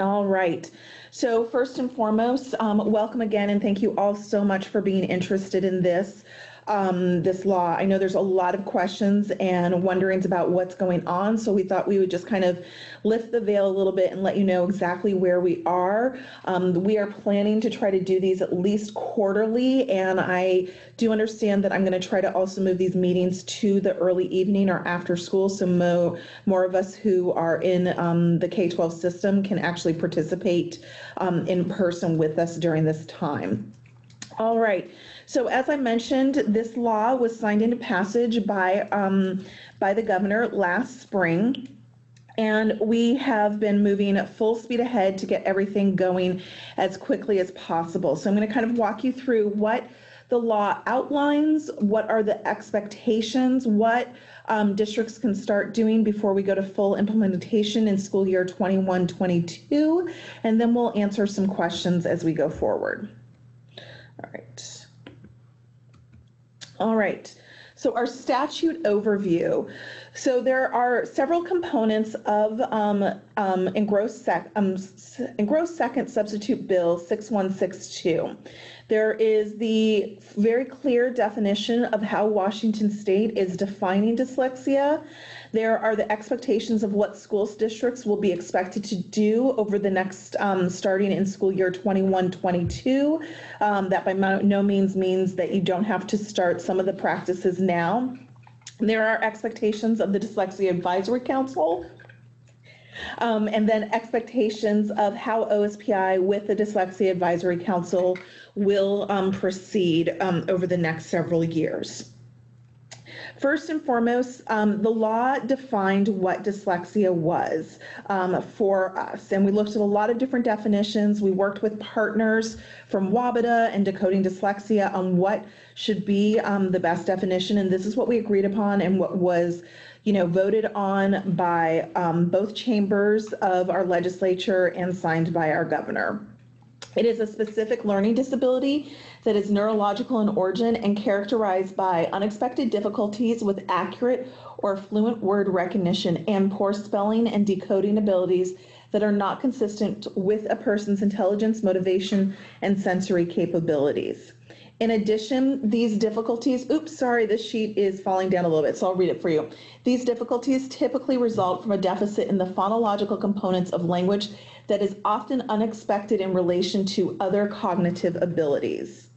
All right. So first and foremost, welcome again, and thank you all so much for being interested in this law. I know there's a lot of questions and wonderings about what's going on, so we thought we would just kind of lift the veil a little bit and let you know exactly where we are. We are planning to try to do these at least quarterly, and I do understand that I'm going to try to also move these meetings to the early evening or after school, so more of us who are in the K-12 system can actually participate in person with us during this time. All right. So as I mentioned, this law was signed into passage by the governor last spring, and we have been moving at full speed ahead to get everything going as quickly as possible. So I'm going to kind of walk you through what the law outlines, what are the expectations, what districts can start doing before we go to full implementation in school year 21-22, and then we'll answer some questions as we go forward. All right, so our statute overview. So there are several components of engrossed second substitute bill 6162. There is the very clear definition of how Washington State is defining dyslexia. There are the expectations of what school districts will be expected to do over the next, starting in school year 21-22. That by no means means that you don't have to start some of the practices now. There are expectations of the Dyslexia Advisory Council, and then expectations of how OSPI with the Dyslexia Advisory Council will proceed over the next several years. First and foremost, the law defined what dyslexia was for us, and we looked at a lot of different definitions. We worked with partners from ORBIDA and Decoding Dyslexia on what should be the best definition, and this is what we agreed upon and what was voted on by both chambers of our legislature and signed by our governor. It is a specific learning disability that is neurological in origin and characterized by unexpected difficulties with accurate or fluent word recognition and poor spelling and decoding abilities that are not consistent with a person's intelligence, motivation, and sensory capabilities. In addition, these difficulties, this sheet is falling down a little bit, so I'll read it for you. These difficulties typically result from a deficit in the phonological components of language that is often unexpected in relation to other cognitive abilities.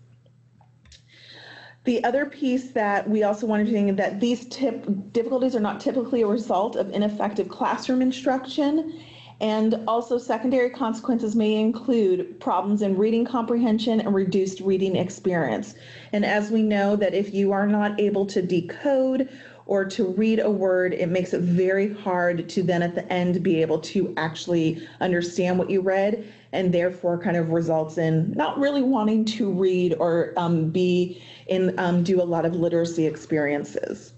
The other piece that we also wanted to think that these difficulties are not typically a result of ineffective classroom instruction, and also secondary consequences may include problems in reading comprehension and reduced reading experience. And as we know that if you are not able to decode or to read a word, it makes it very hard to then at the end be able to actually understand what you read, and therefore kind of results in not really wanting to read or do a lot of literacy experiences.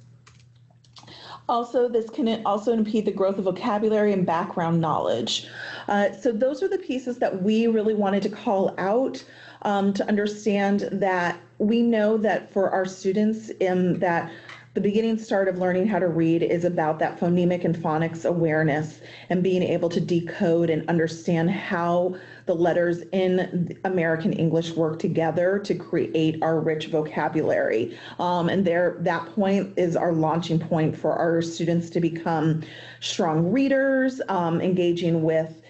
Also, this can also impede the growth of vocabulary and background knowledge. So those are the pieces that we really wanted to call out to understand that we know that for our students that the beginning start of learning how to read is about that phonemic and phonics awareness and being able to decode and understand how the letters in American English work together to create our rich vocabulary. And that point is our launching point for our students to become strong readers, engaging with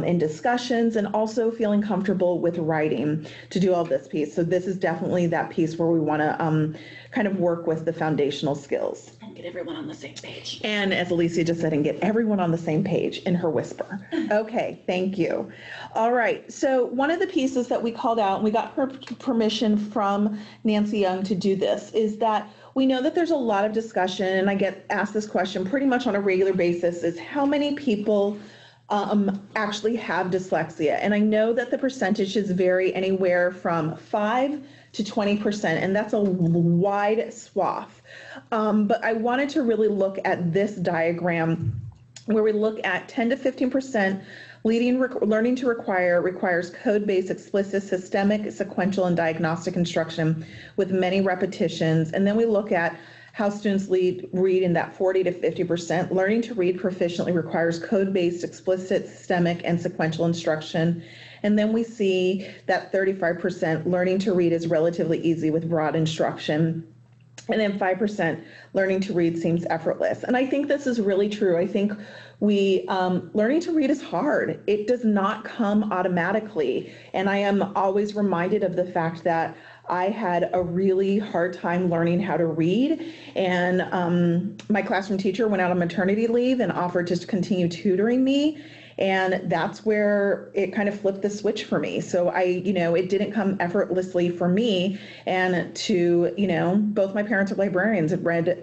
in discussions, and also feeling comfortable with writing to do all this piece. So this is definitely that piece where we want to kind of work with the foundational skills. And get everyone on the same page. And as Alicia just said, and get everyone on the same page in her whisper. Okay, thank you. All right, so one of the pieces that we called out, and we got permission from Nancy Young to do this, is that we know that there's a lot of discussion, and I get asked this question pretty much on a regular basis, is how many people actually have dyslexia. And I know that the percentages vary anywhere from 5 to 20%, and that's a wide swath. But I wanted to really look at this diagram where we look at 10 to 15% learning to requires code-based, explicit, systemic, sequential, and diagnostic instruction with many repetitions. And then we look at how students read in that 40 to 50%. Learning to read proficiently requires code-based, explicit, systemic, and sequential instruction. And then we see that 35% learning to read is relatively easy with broad instruction. And then 5% learning to read seems effortless. And I think this is really true. I think learning to read is hard. It does not come automatically. And I am always reminded of the fact that I had a really hard time learning how to read. And my classroom teacher went out on maternity leave and offered to continue tutoring me. And that's where it kind of flipped the switch for me. So it didn't come effortlessly for me. And both my parents are librarians and read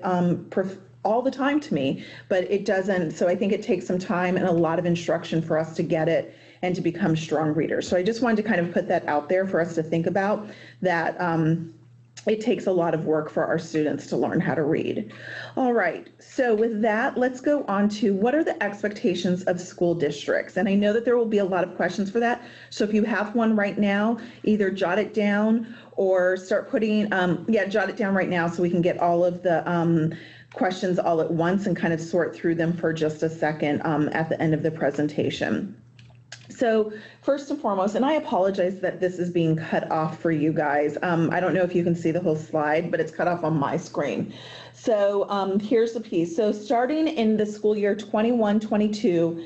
all the time to me, but it doesn't. So I think it takes some time and a lot of instruction for us to get it and to become strong readers. So I just wanted to kind of put that out there for us to think about, that it takes a lot of work for our students to learn how to read. All right, so with that, let's go on to what are the expectations of school districts? And I know that there will be a lot of questions for that. So if you have one right now, either jot it down or start putting, jot it down right now so we can get all of the questions all at once and kind of sort through them for just a second at the end of the presentation. So first and foremost, and I apologize that this is being cut off for you guys. I don't know if you can see the whole slide, but it's cut off on my screen. So here's the piece. So starting in the school year 21-22,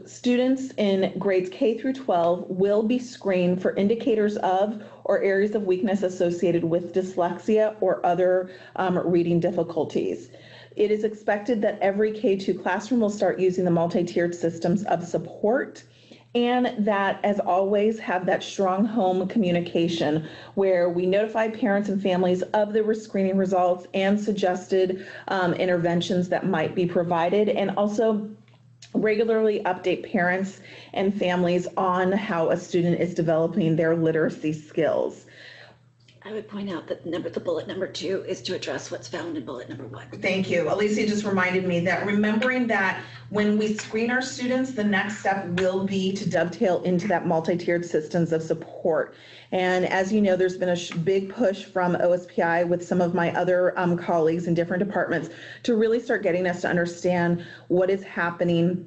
students in grades K through 12 will be screened for indicators of or areas of weakness associated with dyslexia or other reading difficulties. It is expected that every K-2 classroom will start using the multi-tiered systems of support, and that, as always, have that strong home communication where we notify parents and families of the screening results and suggested interventions that might be provided, and also regularly update parents and families on how a student is developing their literacy skills. I would point out that the bullet number 2 is to address what's found in bullet number 1. Thank you. Alicia just reminded me that remembering that when we screen our students, the next step will be to dovetail into that multi-tiered systems of support. And as you know, there's been a big push from OSPI with some of my other colleagues in different departments to really start getting us to understand what is happening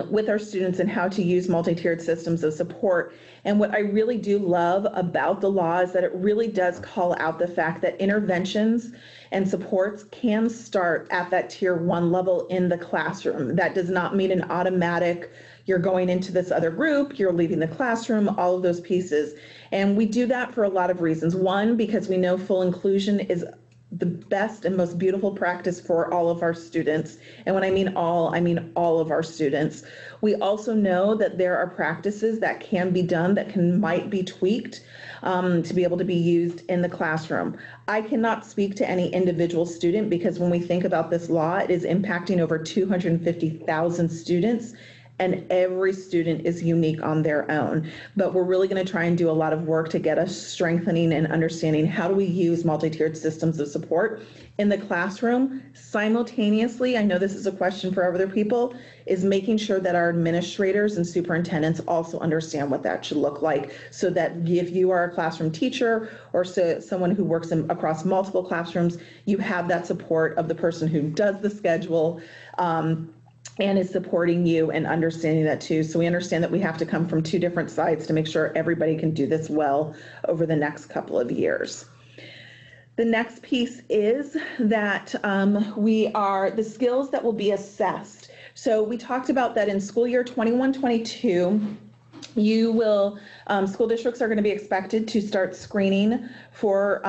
with our students and how to use multi-tiered systems of support. And what I really do love about the law is that it really does call out the fact that interventions and supports can start at that tier 1 level in the classroom. That does not mean an automatic, you're going into this other group, you're leaving the classroom, all of those pieces. And we do that for a lot of reasons. One, because we know full inclusion is the best and most beautiful practice for all of our students. And when I mean all of our students. We also know that there are practices that can be done that might be tweaked to be able to be used in the classroom. I cannot speak to any individual student because when we think about this law, it is impacting over 250,000 students. And every student is unique on their own. But we're really going to try and do a lot of work to get us strengthening and understanding how do we use multi-tiered systems of support in the classroom. Simultaneously, I know this is a question for other people, is making sure that our administrators and superintendents also understand what that should look like, so that if you are a classroom teacher or someone who works across multiple classrooms, you have that support of the person who does the schedule, and is supporting you and understanding that too. So we understand that we have to come from 2 different sides to make sure everybody can do this well over the next couple of years. The next piece is that the skills that will be assessed. So we talked about that in school year 21-22, school districts are going to be expected to start screening for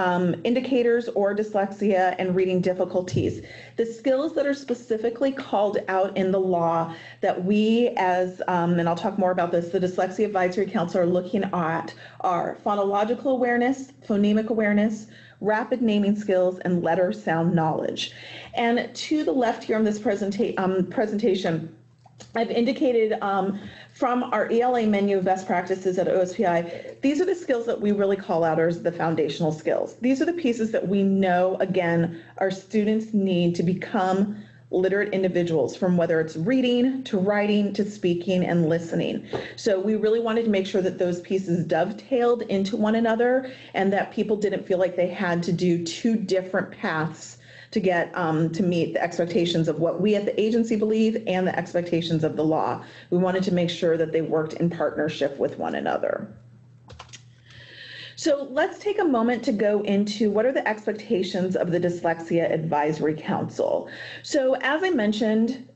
indicators or dyslexia and reading difficulties. The skills that are specifically called out in the law that we and I'll talk more about this, the Dyslexia Advisory Council are looking at are phonological awareness, phonemic awareness, rapid naming skills, and letter sound knowledge. And to the left here on this presentation, I've indicated from our ELA menu of best practices at OSPI, these are the skills that we really call out as the foundational skills. These are the pieces that we know, again, our students need to become literate individuals, from whether it's reading to writing to speaking and listening. So we really wanted to make sure that those pieces dovetailed into one another and that people didn't feel like they had to do two different paths to get to meet the expectations of what we at the agency believe and the expectations of the law. We wanted to make sure that they worked in partnership with one another. So let's take a moment to go into what are the expectations of the Dyslexia Advisory Council. So as I mentioned,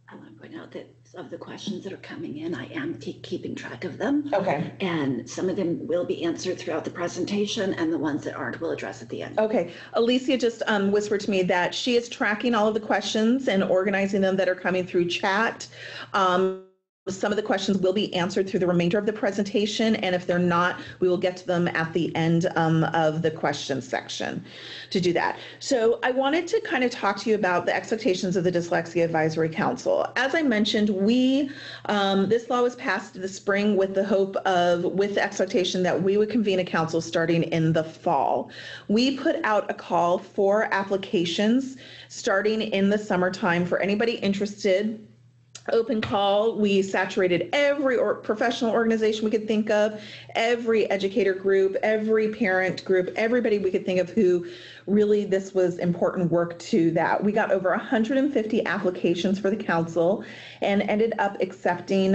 I want to point out that of the questions that are coming in, I am keeping track of them. Okay. And some of them will be answered throughout the presentation, and the ones that aren't, we'll address at the end. Okay. Alicia just whispered to me that she is tracking all of the questions and organizing them that are coming through chat. Some of the questions will be answered through the remainder of the presentation, and if they're not, we will get to them at the end of the question section to do that. So I wanted to kind of talk to you about the expectations of the Dyslexia Advisory Council. As I mentioned, this law was passed in the spring with the expectation that we would convene a council starting in the fall. We put out a call for applications starting in the summertime for anybody interested. Open call. We saturated every professional organization we could think of, every educator group, every parent group, everybody we could think of who really this was important work to that. We got over 150 applications for the council and ended up accepting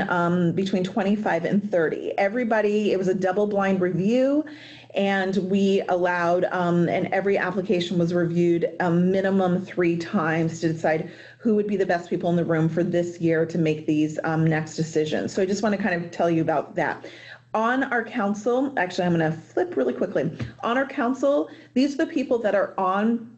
between 25 and 30. Everybody, it was a double-blind review, and we allowed, and every application was reviewed a minimum 3 times to decide who would be the best people in the room for this year to make these next decisions. So I just want to kind of tell you about that. On our council, actually, I'm going to flip really quickly. On our council, these are the people that are on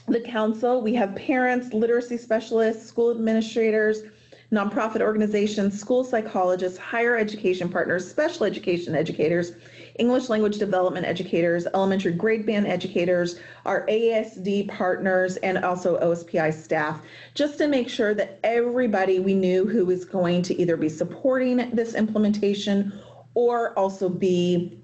the council. We have parents, literacy specialists, school administrators, nonprofit organizations, school psychologists, higher education partners, special education educators, English language development educators, elementary grade band educators, our AESD partners, and also OSPI staff, just to make sure that everybody we knew who was going to either be supporting this implementation or also be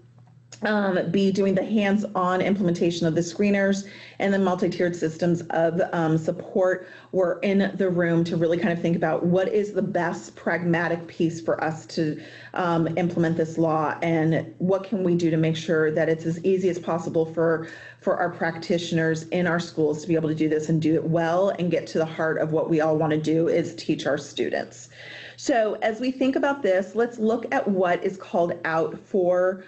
doing the hands-on implementation of the screeners and the multi-tiered systems of support were in the room to really kind of think about what is the best pragmatic piece for us to implement this law, and what can we do to make sure that it's as easy as possible for our practitioners in our schools to be able to do this and do it well and get to the heart of what we all want to do is teach our students. So as we think about this, let's look at what is called out for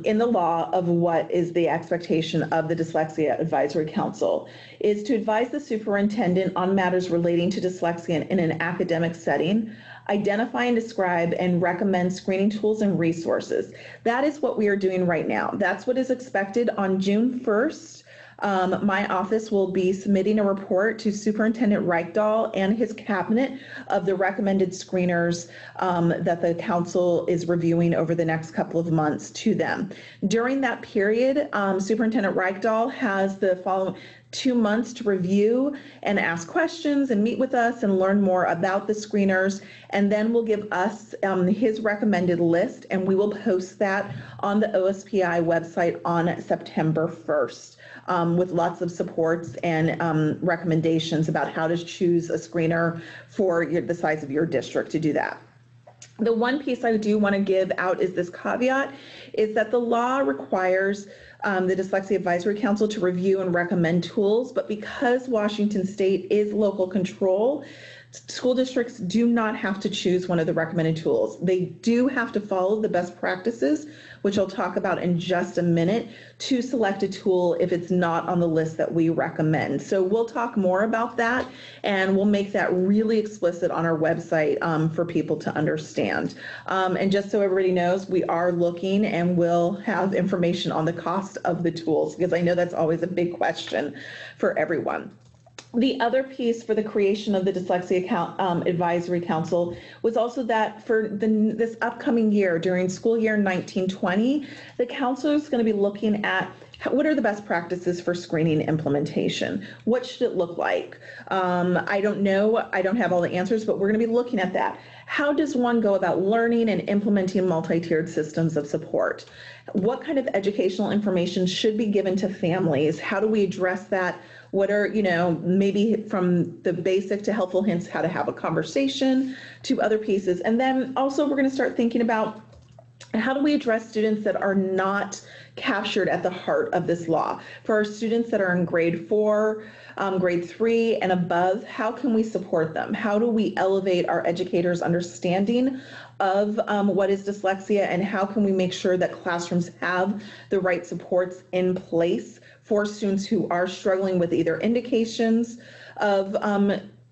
in the law of what is the expectation of the Dyslexia Advisory Council is to advise the superintendent on matters relating to dyslexia in an academic setting, identify and describe and recommend screening tools and resources. That is what we are doing right now. That's what is expected on June 1st. My office will be submitting a report to Superintendent Reichdahl and his cabinet of the recommended screeners that the council is reviewing over the next couple of months to them. During that period, Superintendent Reichdahl has the following 2 months to review and ask questions and meet with us and learn more about the screeners, and then will give us his recommended list, and we will post that on the OSPI website on September 1st. With lots of supports and recommendations about how to choose a screener for the size of your district to do that. The one piece I do want to give out is this caveat, is that the law requires the Dyslexia Advisory Council to review and recommend tools, but because Washington State is local control, school districts do not have to choose one of the recommended tools. They do have to follow the best practices, which I'll talk about in just a minute, to select a tool if it's not on the list that we recommend. So we'll talk more about that, and we'll make that really explicit on our website for people to understand. And just so everybody knows, we are looking and we'll have information on the cost of the tools, because I know that's always a big question for everyone. The other piece for the creation of the Dyslexia Advisory Council was also that for this upcoming year, during school year 1920, the council is going to be looking at what are the best practices for screening implementation? What should it look like? I don't know. I don't have all the answers, but we're going to be looking at that. How does one go about learning and implementing multi-tiered systems of support? What kind of educational information should be given to families? How do we address that What are, maybe from the basic to helpful hints, how to have a conversation, to other pieces. And then also we're going to start thinking about how do we address students that are not captured at the heart of this law? For our students that are in grade 4, grade 3 and above, how can we support them? How do we elevate our educators' understanding of what is dyslexia, and how can we make sure that classrooms have the right supports in place for students who are struggling with either indications of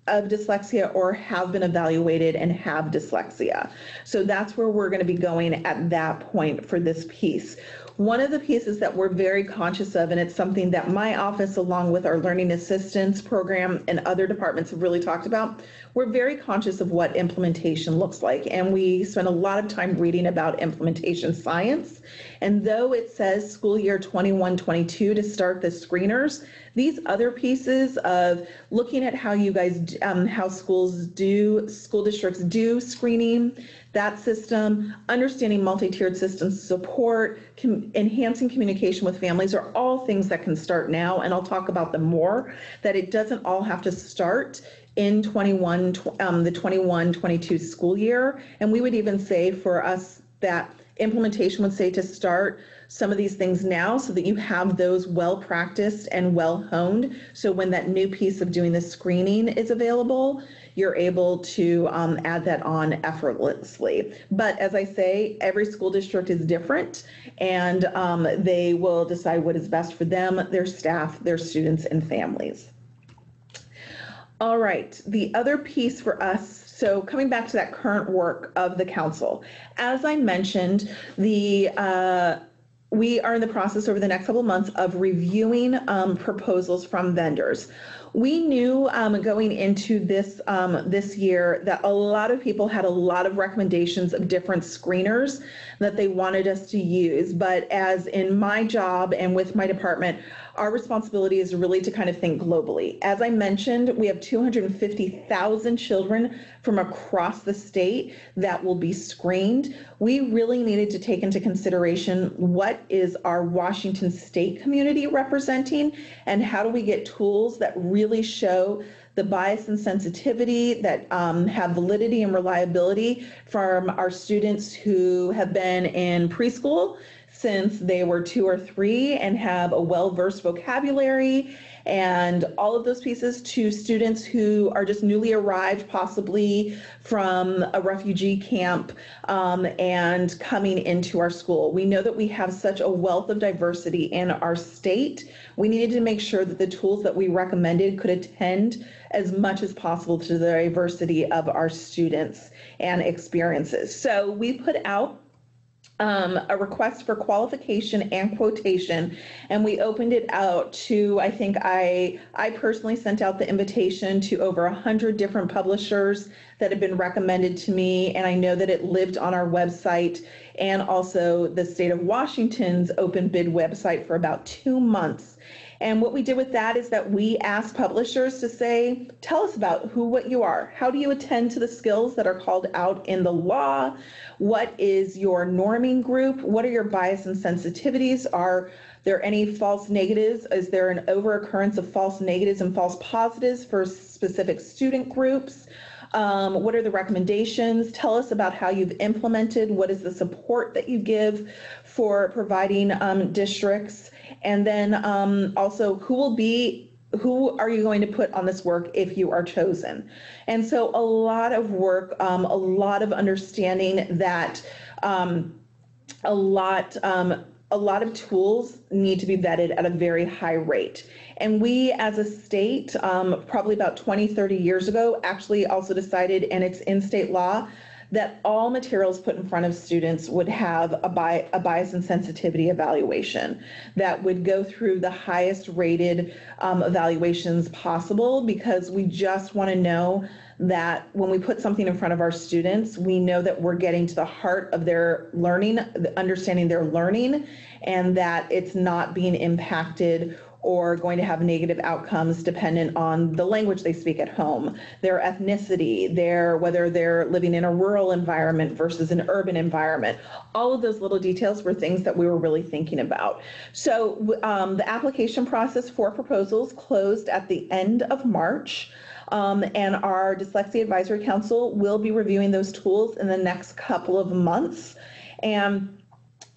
dyslexia or have been evaluated and have dyslexia. So that's where we're going to be going at that point for this piece. One of the pieces that we're very conscious of, and it's something that my office, along with our learning assistance program and other departments, have really talked about, we're very conscious of what implementation looks like. And we spend a lot of time reading about implementation science. And though it says school year 21-22 to start the screeners, these other pieces of looking at how you guys, how school districts do screening, that system, understanding multi-tiered systems support, enhancing communication with families are all things that can start now. And I'll talk about them more, that it doesn't all have to start in the 21-22 school year. And we would even say for us that implementation would say to start some of these things now so that you have those well practiced and well honed. So when that new piece of doing the screening is available, you're able to add that on effortlessly. But as I say, every school district is different, and they will decide what is best for them, their staff, their students, and families. All right, the other piece for us, so coming back to that current work of the council, as I mentioned, we are in the process over the next couple of months of reviewing proposals from vendors. We knew going into this year that a lot of people had a lot of recommendations of different screeners that they wanted us to use. But as in my job and with my department, our responsibility is really to kind of think globally. As I mentioned, we have 250,000 children from across the state that will be screened. We really needed to take into consideration what is our Washington state community representing, and how do we get tools that really show the bias and sensitivity that have validity and reliability from our students who have been in preschool since they were 2 or 3 and have a well-versed vocabulary and all of those pieces, to students who are just newly arrived, possibly from a refugee camp, and coming into our school. We know that we have such a wealth of diversity in our state. We needed to make sure that the tools that we recommended could attend as much as possible to the diversity of our students and experiences. So we put out a request for qualification and quotation, and we opened it out to, I think I personally sent out the invitation to over 100 different publishers that have been recommended to me, and I know that it lived on our website and also the state of Washington's open bid website for about 2 months. And what we did with that is that we asked publishers to say, tell us about what you are. How do you attend to the skills that are called out in the law? What is your norming group? What are your bias and sensitivities? Are there any false negatives? Is there an overoccurrence of false negatives and false positives for specific student groups? What are the recommendations? Tell us about how you've implemented. What is the support that you give for providing districts? And then also, who are you going to put on this work if you are chosen? And so a lot of work, a lot of understanding that a lot of tools need to be vetted at a very high rate. And we as a state, probably about 20, 30 years ago, actually also decided, and it's in state law, that all materials put in front of students would have a bias and sensitivity evaluation that would go through the highest rated evaluations possible, because we just want to know that when we put something in front of our students, we know that we're getting to the heart of their learning, understanding their learning, and that it's not being impacted or going to have negative outcomes dependent on the language they speak at home, their ethnicity, whether they're living in a rural environment versus an urban environment. All of those little details were things that we were really thinking about. So the application process for proposals closed at the end of March. And our Dyslexia Advisory Council will be reviewing those tools in the next couple of months. And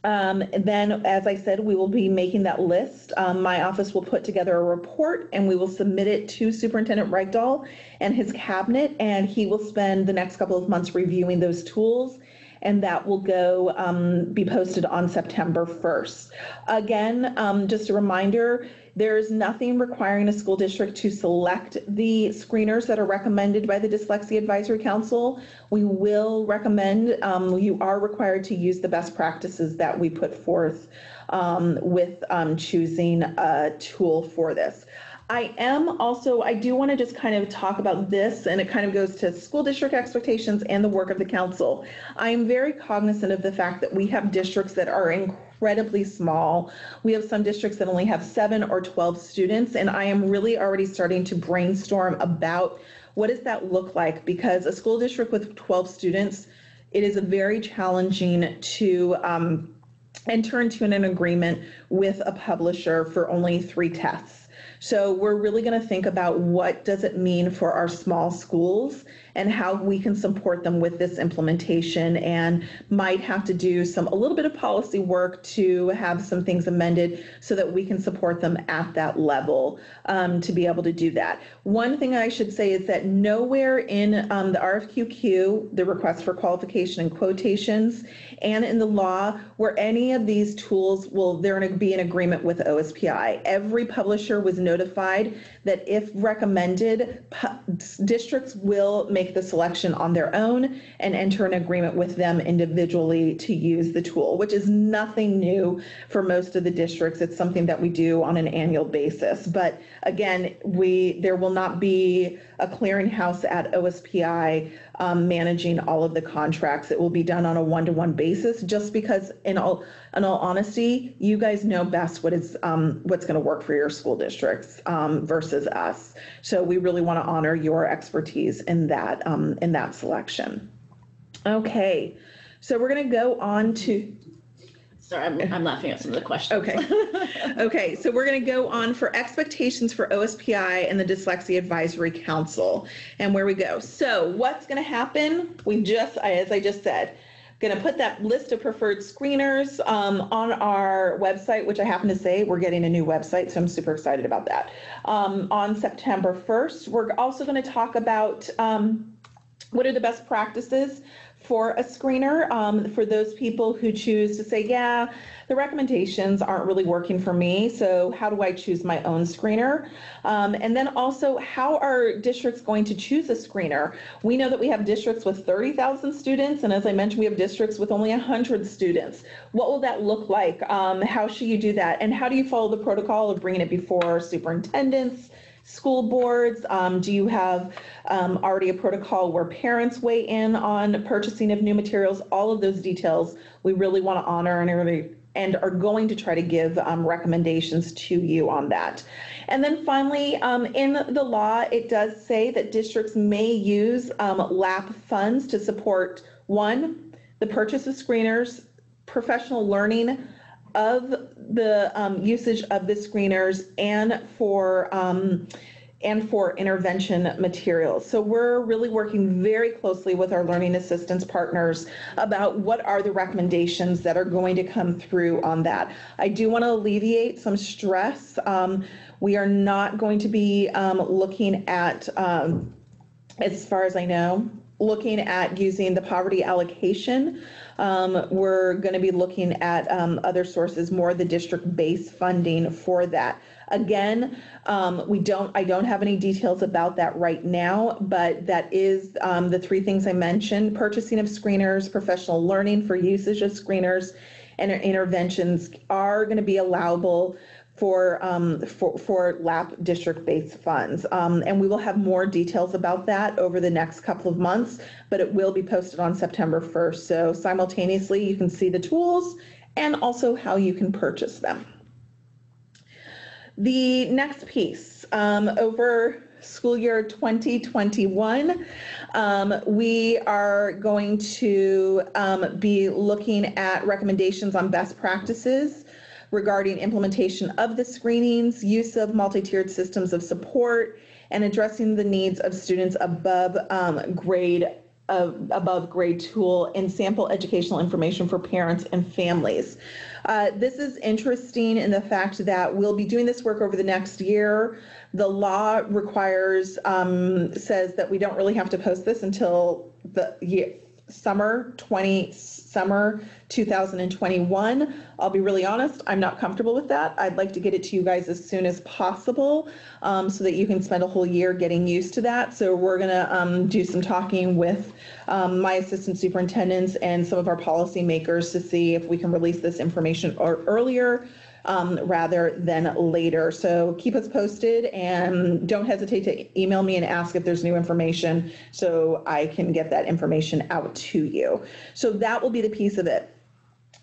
then, as I said, we will be making that list. My office will put together a report and we will submit it to Superintendent Regdahl and his cabinet, and he will spend the next couple of months reviewing those tools, and that will go be posted on September 1st. Again, just a reminder, there's nothing requiring a school district to select the screeners that are recommended by the Dyslexia Advisory Council. We will recommend, you are required to use the best practices that we put forth with choosing a tool for this. I do want to just kind of talk about this, and it kind of goes to school district expectations and the work of the council. I am very cognizant of the fact that we have districts that are incredibly small. We have some districts that only have 7 or 12 students, and I am really already starting to brainstorm about what does that look like, because a school district with 12 students, it is very challenging to enter into an agreement with a publisher for only 3 tests. So we're really going to think about what does it mean for our small schools and how we can support them with this implementation, and might have to do a little bit of policy work to have some things amended so that we can support them at that level to be able to do that. One thing I should say is that nowhere in the RFQQ, the request for qualification and quotations, and in the law where any of these tools they're going to be in agreement with OSPI. Every publisher was notified that if recommended, districts will make the selection on their own and enter an agreement with them individually to use the tool, which is nothing new for most of the districts. It's something that we do on an annual basis. But again, there will not be a clearinghouse at OSPI managing all of the contracts. It will be done on a one-to-one basis, just because in all honesty, you guys know best what's going to work for your school districts versus us. So we really want to honor your expertise in that selection. Okay, so we're going to go on to. Sorry, I'm laughing at some of the questions. Okay. Okay, so we're going to go on for expectations for OSPI and the Dyslexia Advisory Council, and where we go. So what's going to happen? As I just said, going to put that list of preferred screeners on our website, which I happen to say we're getting a new website, so I'm super excited about that. On September 1st, we're also going to talk about what are the best practices for a screener for those people who choose to say, yeah, the recommendations aren't really working for me, so how do I choose my own screener? And then also, how are districts going to choose a screener? We know that we have districts with 30,000 students, and as I mentioned, we have districts with only 100 students. What will that look like? How should you do that? And how do you follow the protocol of bringing it before superintendents, school boards? Do you have already a protocol where parents weigh in on purchasing of new materials? All of those details we really want to honor and are going to try to give recommendations to you on that. And then finally, in the law, it does say that districts may use LAP funds to support, 1, the purchase of screeners, professional learning of the usage of the screeners, and for intervention materials. So we're really working very closely with our learning assistance partners about what are the recommendations that are going to come through on that. I do want to alleviate some stress. We are not going to be looking at, as far as I know, looking at using the poverty allocation. We're going to be looking at other sources, more the district-based funding for that. Again, I don't have any details about that right now, but that is the 3 things I mentioned: purchasing of screeners, professional learning for usage of screeners, and interventions are going to be allowable for LAP district-based funds. And we will have more details about that over the next couple of months, but it will be posted on September 1st. So simultaneously, you can see the tools and also how you can purchase them. The next piece, over school year 2021, we are going to be looking at recommendations on best practices regarding implementation of the screenings, use of multi-tiered systems of support, and addressing the needs of students above grade tool and sample educational information for parents and families. This is interesting in the fact that we'll be doing this work over the next year. The law requires, says that we don't really have to post this until the summer 2021. I'll be really honest, I'm not comfortable with that. I'd like to get it to you guys as soon as possible, so that you can spend a whole year getting used to that. So we're gonna do some talking with my assistant superintendents and some of our policy makers to see if we can release this information earlier rather than later. So keep us posted and don't hesitate to email me and ask if there's new information so I can get that information out to you. So that will be the piece of it.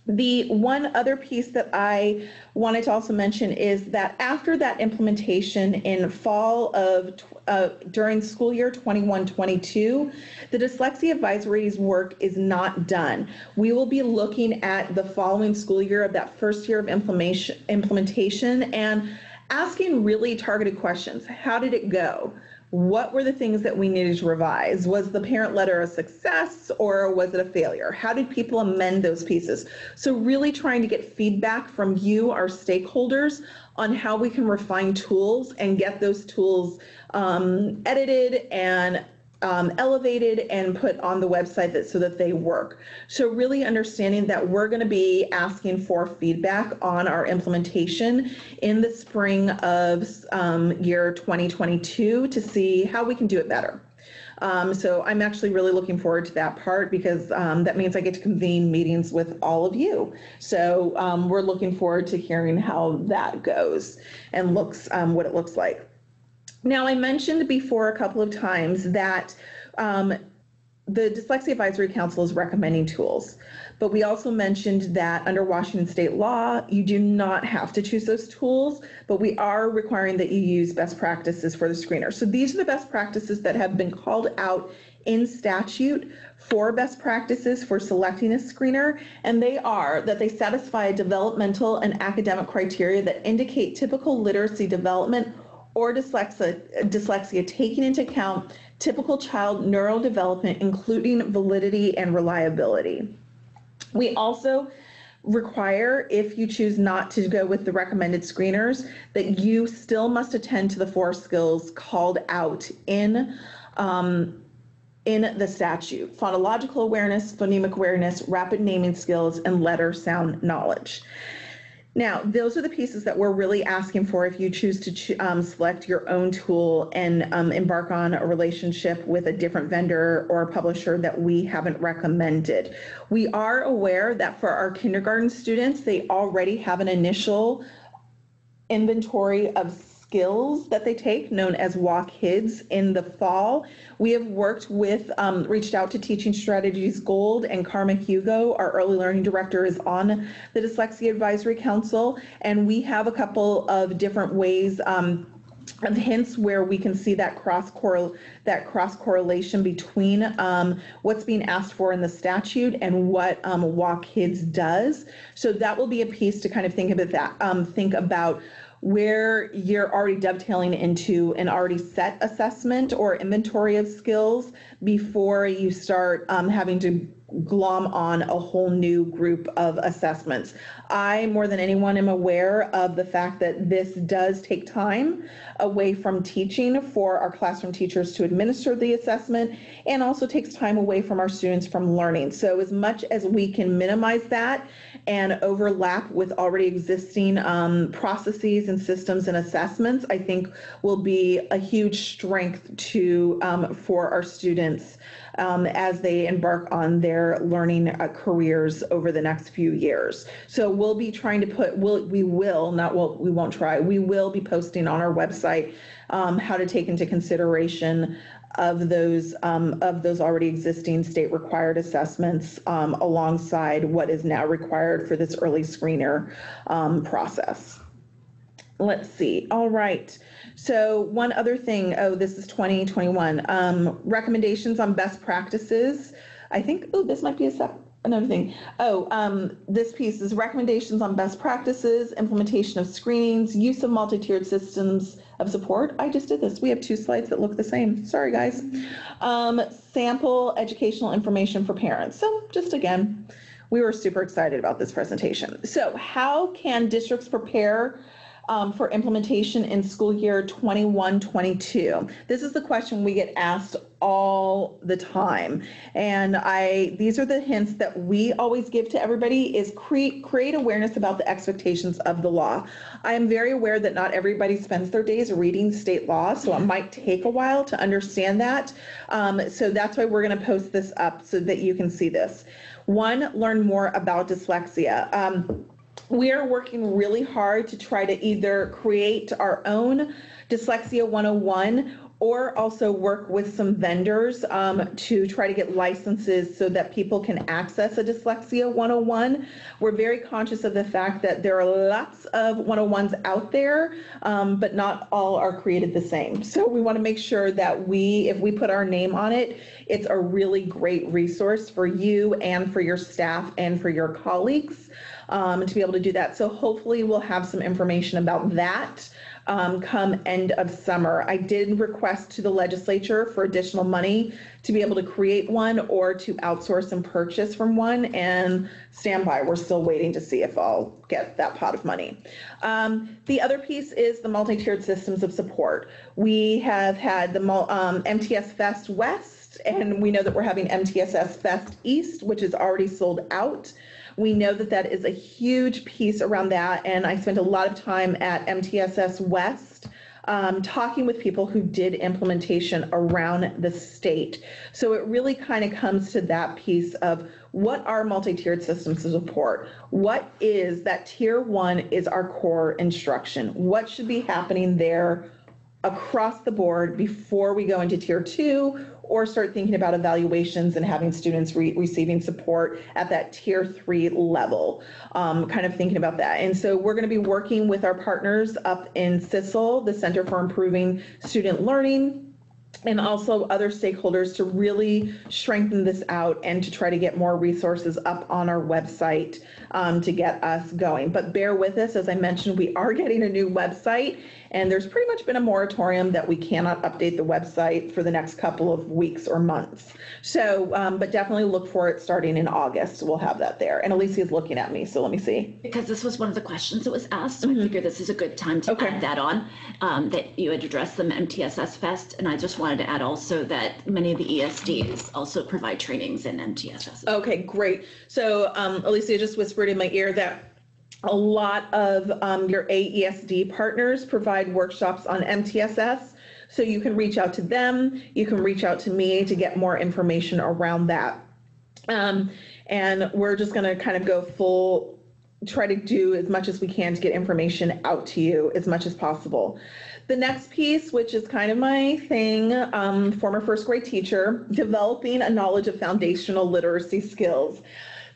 The one other piece that I wanted to also mention is that after that implementation in fall of during school year 21-22, the Dyslexia Advisory's work is not done. We will be looking at the following school year of that first year of implementation and asking really targeted questions. How did it go? What were the things that we needed to revise? Was the parent letter a success or was it a failure? How did people amend those pieces? So really trying to get feedback from you, our stakeholders, on how we can refine tools and get those tools edited and elevated and put on the website so that they work. So really understanding that we're going to be asking for feedback on our implementation in the spring of year 2022 to see how we can do it better. So I'm actually really looking forward to that part because that means I get to convene meetings with all of you. So we're looking forward to hearing how that goes and looks, what it looks like. Now, I mentioned before a couple of times that the Dyslexia Advisory Council is recommending tools, but we also mentioned that under Washington state law, you do not have to choose those tools, but we are requiring that you use best practices for the screener. So these are the best practices that have been called out in statute for best practices for selecting a screener, and they are that they satisfy developmental and academic criteria that indicate typical literacy development or dyslexia taking into account typical child neurodevelopment, including validity and reliability. We also require, if you choose not to go with the recommended screeners, that you still must attend to the 4 skills called out in the statute: phonological awareness, phonemic awareness, rapid naming skills, and letter sound knowledge. Now, those are the pieces that we're really asking for if you choose to select your own tool and embark on a relationship with a different vendor or publisher that we haven't recommended. We are aware that for our kindergarten students, they already have an initial inventory of skills that they take, known as WAKIDS, in the fall. We have worked with, reached out to Teaching Strategies Gold, and Karma Hugo, our early learning director, is on the Dyslexia Advisory Council, and we have a couple of different ways of hints where we can see that cross correlation between what's being asked for in the statute and what WAKIDS does. So that will be a piece to kind of think about that. Think about where you're already dovetailing into an already set assessment or inventory of skills before you start having to glom on a whole new group of assessments. I, more than anyone, am aware of the fact that this does take time away from teaching for our classroom teachers to administer the assessment, and also takes time away from our students from learning. So as much as we can minimize that and overlap with already existing processes and systems and assessments, I think will be a huge strength to for our students as they embark on their learning careers over the next few years. So we'll be trying to put, we won't try, we will be posting on our website how to take into consideration of those already existing state required assessments alongside what is now required for this early screener process. Let's see. All right. So one other thing, oh, this is 2021. Recommendations on best practices. I think, oh, this might be another thing. Oh, this piece is recommendations on best practices, implementation of screenings, use of multi-tiered systems of support. I just did this. We have 2 slides that look the same. Sorry, guys. Sample educational information for parents. So just again, we were super excited about this presentation. So how can districts prepare for implementation in school year 21-22? This is the question we get asked all the time. And these are the hints that we always give to everybody is create awareness about the expectations of the law. I am very aware that not everybody spends their days reading state law, so it might take a while to understand that. So that's why we're going to post this up so that you can see this. 1, learn more about dyslexia. We are working really hard to try to either create our own Dyslexia 101 or also work with some vendors to try to get licenses so that people can access a Dyslexia 101. We're very conscious of the fact that there are lots of 101s out there, but not all are created the same. So we want to make sure that if we put our name on it, it's a really great resource for you and for your staff and for your colleagues to be able to do that. So hopefully we'll have some information about that come end of summer. I did request to the legislature for additional money to be able to create one or to outsource and purchase from one, and stand by. We're still waiting to see if I'll get that pot of money. The other piece is the multi-tiered systems of support. We have had the MTS Fest West, and we know that we're having MTSS Fest East, which is already sold out. We know that that is a huge piece around that, and I spent a lot of time at MTSS West talking with people who did implementation around the state. So it really kind of comes to that piece of what are multi-tiered systems of support? What is that tier 1 is our core instruction? What should be happening there across the board before we go into tier 2 or start thinking about evaluations and having students receiving support at that tier 3 level, kind of thinking about that. And so we're going to be working with our partners up in CISL, the Center for Improving Student Learning, and also other stakeholders to really strengthen this out and to try to get more resources up on our website to get us going. But bear with us, as I mentioned, we are getting a new website, and there's pretty much been a moratorium that we cannot update the website for the next couple of weeks or months. So, but definitely look for it starting in August. We'll have that there. And Alicia is looking at me, so let me see. Because this was one of the questions that was asked, so I figured this is a good time to add that on, that you had addressed them MTSS Fest, and I just wanted to add also that many of the ESDs also provide trainings in MTSS. Okay, great. So Alicia just whispered in my ear that a lot of your AESD partners provide workshops on MTSS, so you can reach out to them. You can reach out to me to get more information around that. And we're just going to kind of go try to do as much as we can to get information out to you as much as possible. The next piece, which is kind of my thing, former first grade teacher, developing a knowledge of foundational literacy skills.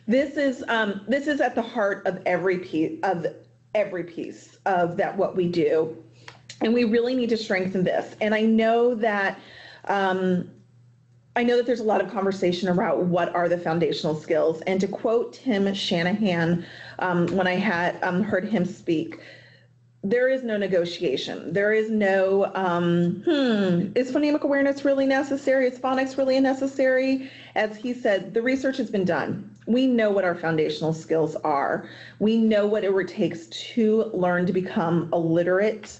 This is at the heart of every piece of that what we do, and we really need to strengthen this. And I know that there's a lot of conversation about what are the foundational skills. And to quote Tim Shanahan, when I had heard him speak, there is no negotiation. There is no, is phonemic awareness really necessary? Is phonics really necessary? As he said, the research has been done. We know what our foundational skills are. We know what it takes to learn to become a literate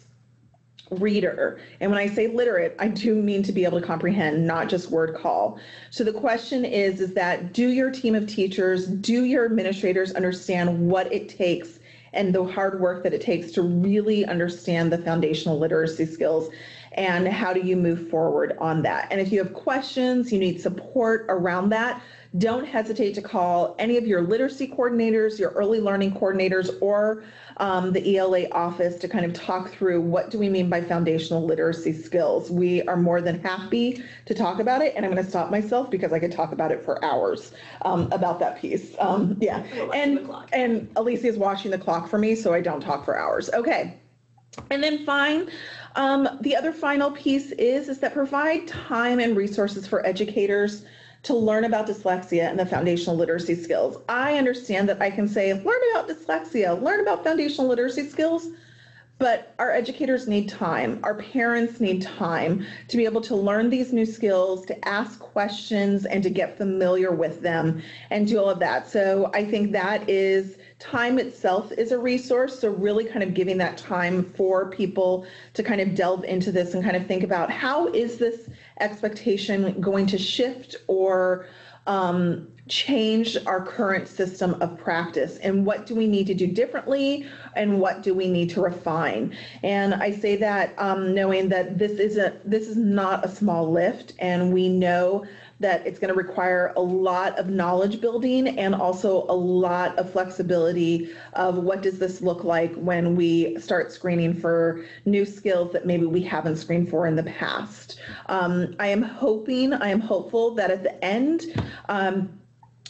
reader. And when I say literate, I do mean to be able to comprehend, not just word call. So the question is that do your team of teachers, do your administrators understand what it takes and the hard work that it takes to really understand the foundational literacy skills, and how do you move forward on that? And if you have questions, you need support around that, don't hesitate to call any of your literacy coordinators, your early learning coordinators, or the ELA office to kind of talk through what do we mean by foundational literacy skills. We are more than happy to talk about it, and I'm going to stop myself because I could talk about it for hours about that piece. Yeah, and Alicia is watching the clock for me, so I don't talk for hours. Okay. And then the other final piece is that provide time and resources for educators to learn about dyslexia and the foundational literacy skills. I understand that I can say, learn about dyslexia, learn about foundational literacy skills, but our educators need time. Our parents need time to be able to learn these new skills, to ask questions, and to get familiar with them and do all of that. So I think that is, time itself is a resource. So really kind of giving that time for people to kind of delve into this and kind of think about, how is this expectation going to shift or change our current system of practice, and what do we need to do differently, and what do we need to refine? And I say that knowing that this is not a small lift, and we know that it's going to require a lot of knowledge building and also a lot of flexibility of what does this look like when we start screening for new skills that maybe we haven't screened for in the past. I am hopeful that at the end,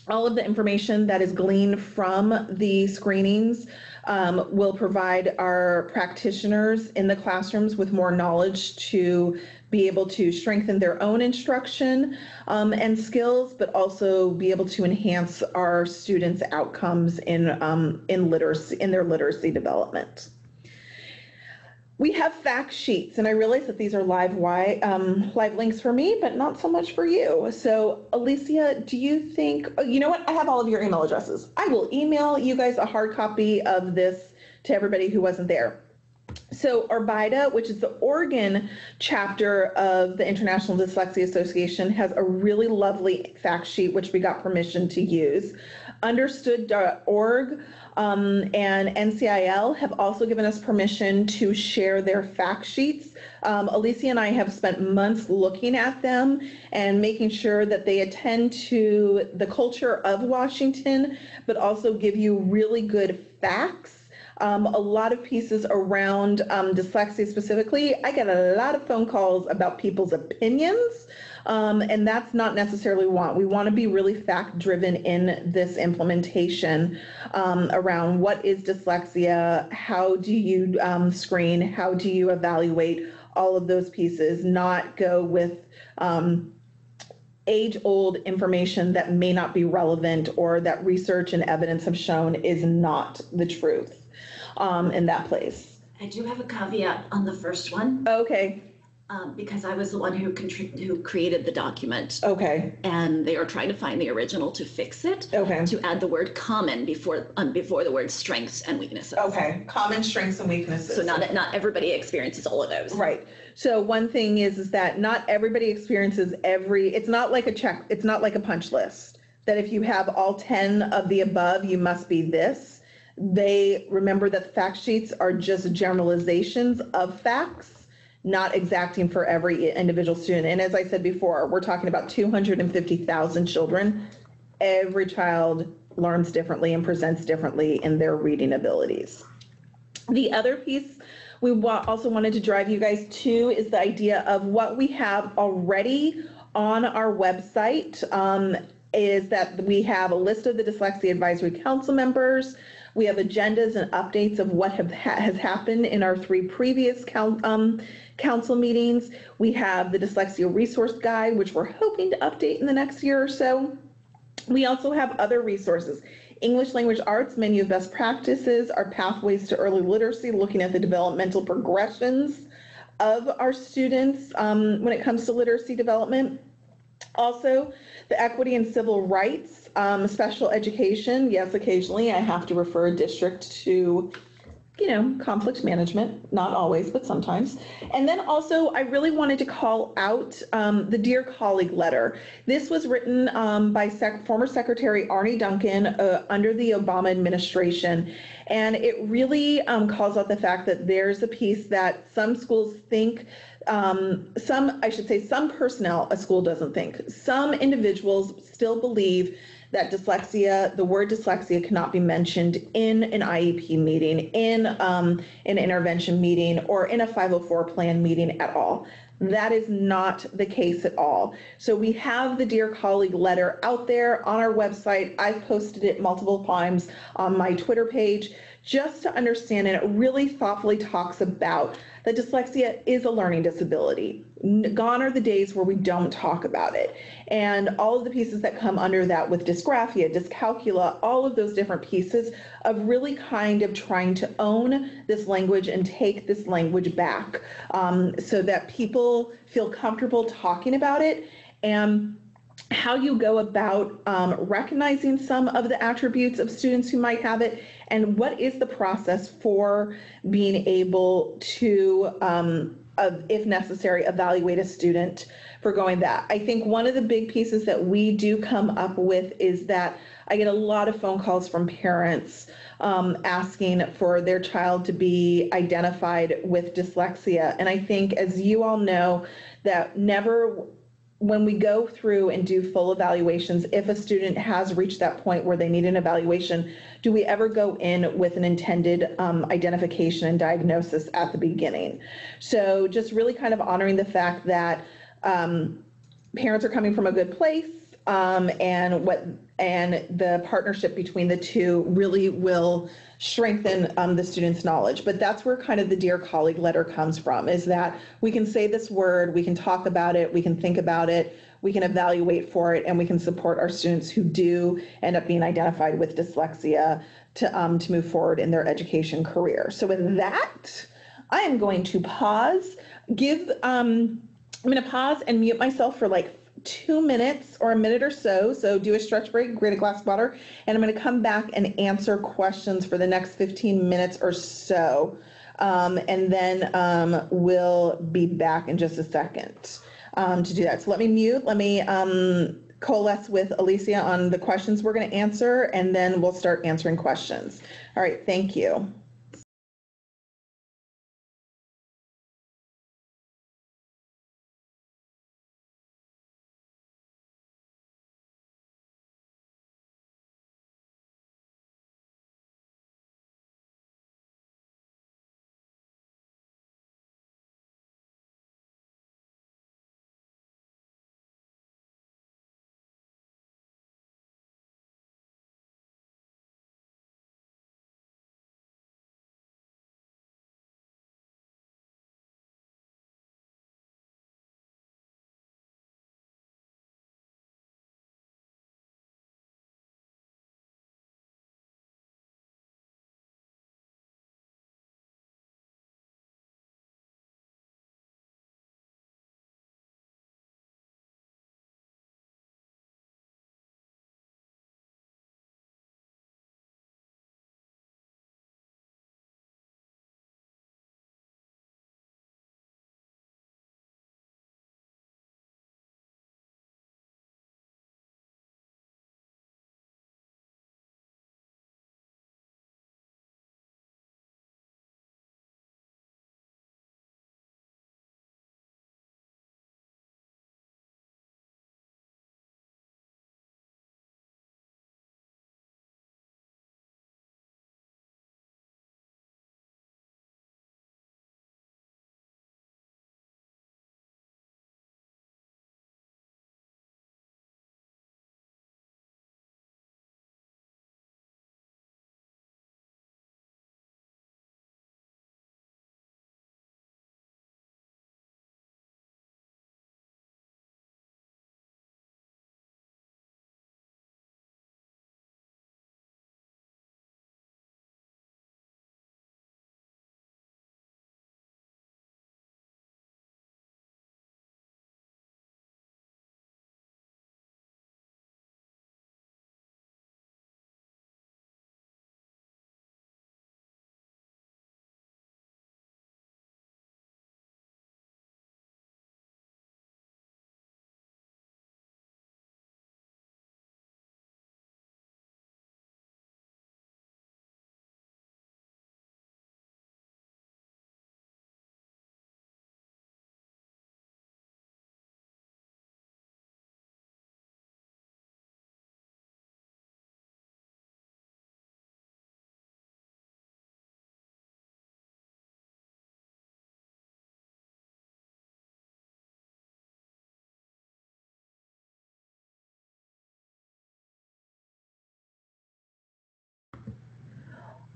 all of the information that is gleaned from the screenings will provide our practitioners in the classrooms with more knowledge to be able to strengthen their own instruction and skills, but also be able to enhance our students' outcomes in their literacy development. We have fact sheets, and I realize that these are live links for me, but not so much for you. So Alicia, do you think, you know what, I have all of your email addresses. I will email you guys a hard copy of this to everybody who wasn't there. So ORBIDA, which is the Oregon chapter of the International Dyslexia Association, has a really lovely fact sheet, which we got permission to use. Understood.org and NCIL have also given us permission to share their fact sheets. Alicia and I have spent months looking at them and making sure that they attend to the culture of Washington, but also give you really good facts. A lot of pieces around dyslexia specifically. I get a lot of phone calls about people's opinions, and that's not necessarily what we want. We want to be really fact-driven in this implementation around what is dyslexia, how do you screen, how do you evaluate, all of those pieces, not go with age-old information that may not be relevant or that research and evidence have shown is not the truth. In that place. I do have a caveat on the first one. Okay. Because I was the one who created the document. Okay. And they are trying to find the original to fix it. Okay. To add the word common before the word strengths and weaknesses. Okay. Common strengths and weaknesses. So not everybody experiences all of those. Right. So one thing is that not everybody experiences it's not like it's not like a punch list that if you have all 10 of the above, you must be this. They remember that the fact sheets are just generalizations of facts, not exacting for every individual student. And as I said before, we're talking about 250,000 children. Every child learns differently and presents differently in their reading abilities. The other piece we also wanted to drive you guys to is the idea of what we have already on our website, is that we have a list of the Dyslexia Advisory Council members. We have agendas and updates of what has happened in our 3 previous council meetings. We have the Dyslexia Resource Guide, which we're hoping to update in the next year or so. We also have other resources. English Language Arts, Menu of Best Practices, our Pathways to Early Literacy, looking at the developmental progressions of our students when it comes to literacy development. Also, the Equity and Civil Rights, special education. Yes, occasionally I have to refer a district to, conflict management, not always, but sometimes. And then also, I really wanted to call out the Dear Colleague letter. This was written by former Secretary Arne Duncan under the Obama administration. And it really calls out the fact that there's a piece that some schools think, some personnel a school doesn't think. Some individuals still believe that the word dyslexia cannot be mentioned in an IEP meeting, in an intervention meeting, or in a 504 plan meeting at all. That is not the case at all. So we have the Dear Colleague letter out there on our website. I've posted it multiple times on my Twitter page just to understand, and it really thoughtfully talks about that dyslexia is a learning disability. Gone are the days where we don't talk about it. And all of the pieces that come under that with dysgraphia, dyscalculia, all of those different pieces of really kind of trying to own this language and take this language back, so that people feel comfortable talking about it, and how you go about recognizing some of the attributes of students who might have it, and what is the process for being able to, if necessary, evaluate a student for going that. I think one of the big pieces that we do come up with is that I get a lot of phone calls from parents asking for their child to be identified with dyslexia. And I think, as you all know, that never, when we go through and do full evaluations, if a student has reached that point where they need an evaluation, do we ever go in with an intended identification and diagnosis at the beginning? So just really kind of honoring the fact that parents are coming from a good place, and the partnership between the two really will strengthen the student's knowledge. But that's where kind of the Dear Colleague letter comes from, is that we can say this word, we can talk about it, we can think about it, we can evaluate for it, and we can support our students who do end up being identified with dyslexia to move forward in their education career. So with that, I am going to pause, I'm going to pause and mute myself for like 2 minutes or a minute or so. So do a stretch break, grab a glass of water, and I'm going to come back and answer questions for the next 15 minutes or so. And then we'll be back in just a second to do that. So let me mute, let me coalesce with Alicia on the questions we're going to answer, and then we'll start answering questions. All right, thank you.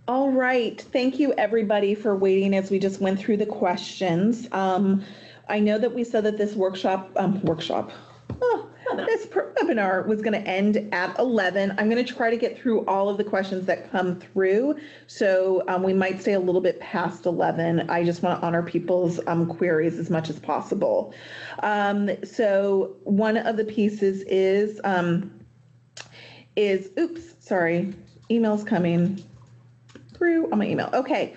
All right. Thank you, everybody, for waiting as we just went through the questions. I know that we said that this this webinar was going to end at 11. I'm going to try to get through all of the questions that come through. So we might stay a little bit past 11. I just want to honor people's queries as much as possible. So one of the pieces is oops, sorry, email's coming through on my email. Okay.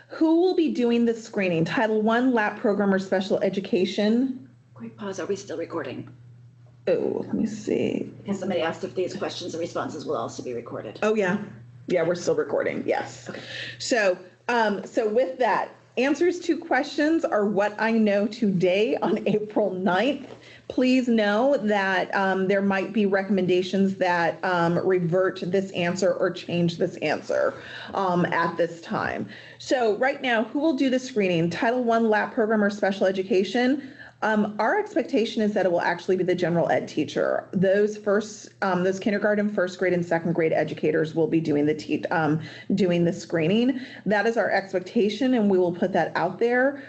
Who will be doing the screening? Title I, LAP program, or special education? Quick pause. Are we still recording? Oh, let me see. Because somebody asked if these questions and responses will also be recorded. Oh, yeah. Yeah, we're still recording. Yes. Okay. So with that, answers to questions are what I know today on April 9th. Please know that there might be recommendations that revert this answer or change this answer at this time. So right now, who will do the screening? Title I, LAP program, or special education? Our expectation is that it will actually be the general ed teacher. Those kindergarten, first grade, and second grade educators will be doing the screening. That is our expectation, and we will put that out there.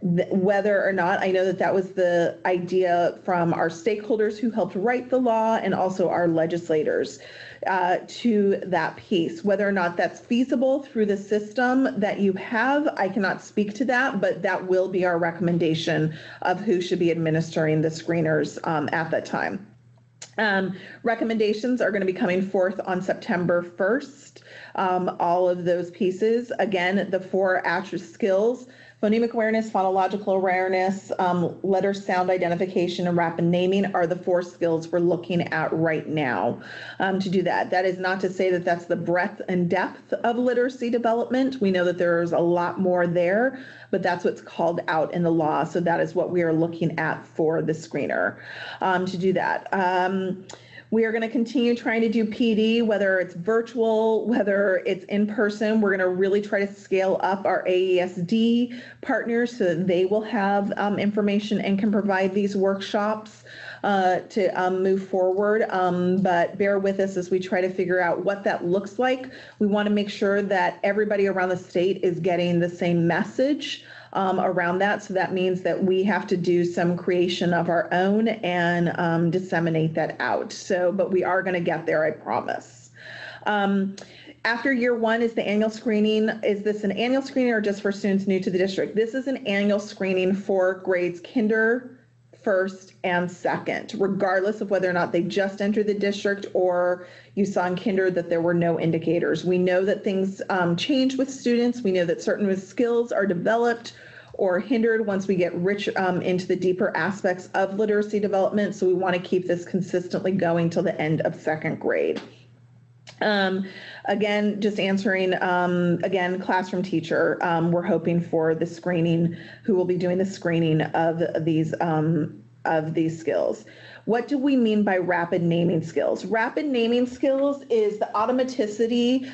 Whether or not, I know that was the idea from our stakeholders who helped write the law and also our legislators to that piece. Whether or not that's feasible through the system that you have, I cannot speak to that, but that will be our recommendation of who should be administering the screeners at that time. Recommendations are going to be coming forth on September 1st. All of those pieces, again, the 4 skills: phonemic awareness, phonological awareness, letter sound identification, and rapid naming are the 4 skills we're looking at right now to do that. That is not to say that that's the breadth and depth of literacy development. We know that there's a lot more there, but that's what's called out in the law. So that is what we are looking at for the screener to do that. We are going to continue trying to do PD, whether it's virtual, whether it's in person. We're going to really try to scale up our AESD partners so that they will have information and can provide these workshops to move forward. But bear with us as we try to figure out what that looks like. We want to make sure that everybody around the state is getting the same message around that. So that means that we have to do some creation of our own and disseminate that out. So, but we are going to get there, I promise. After year 1 is the annual screening. Is this an annual screening or just for students new to the district? This is an annual screening for grades kinder, first, and second, regardless of whether or not they just entered the district or you saw in kinder that there were no indicators. We know that things change with students. We know that certain skills are developed or hindered once we get rich into the deeper aspects of literacy development. So we want to keep this consistently going till the end of second grade. Again, just answering, again, classroom teacher, we're hoping for the screening, who will be doing the screening of these skills. What do we mean by rapid naming skills? Rapid naming skills is the automaticity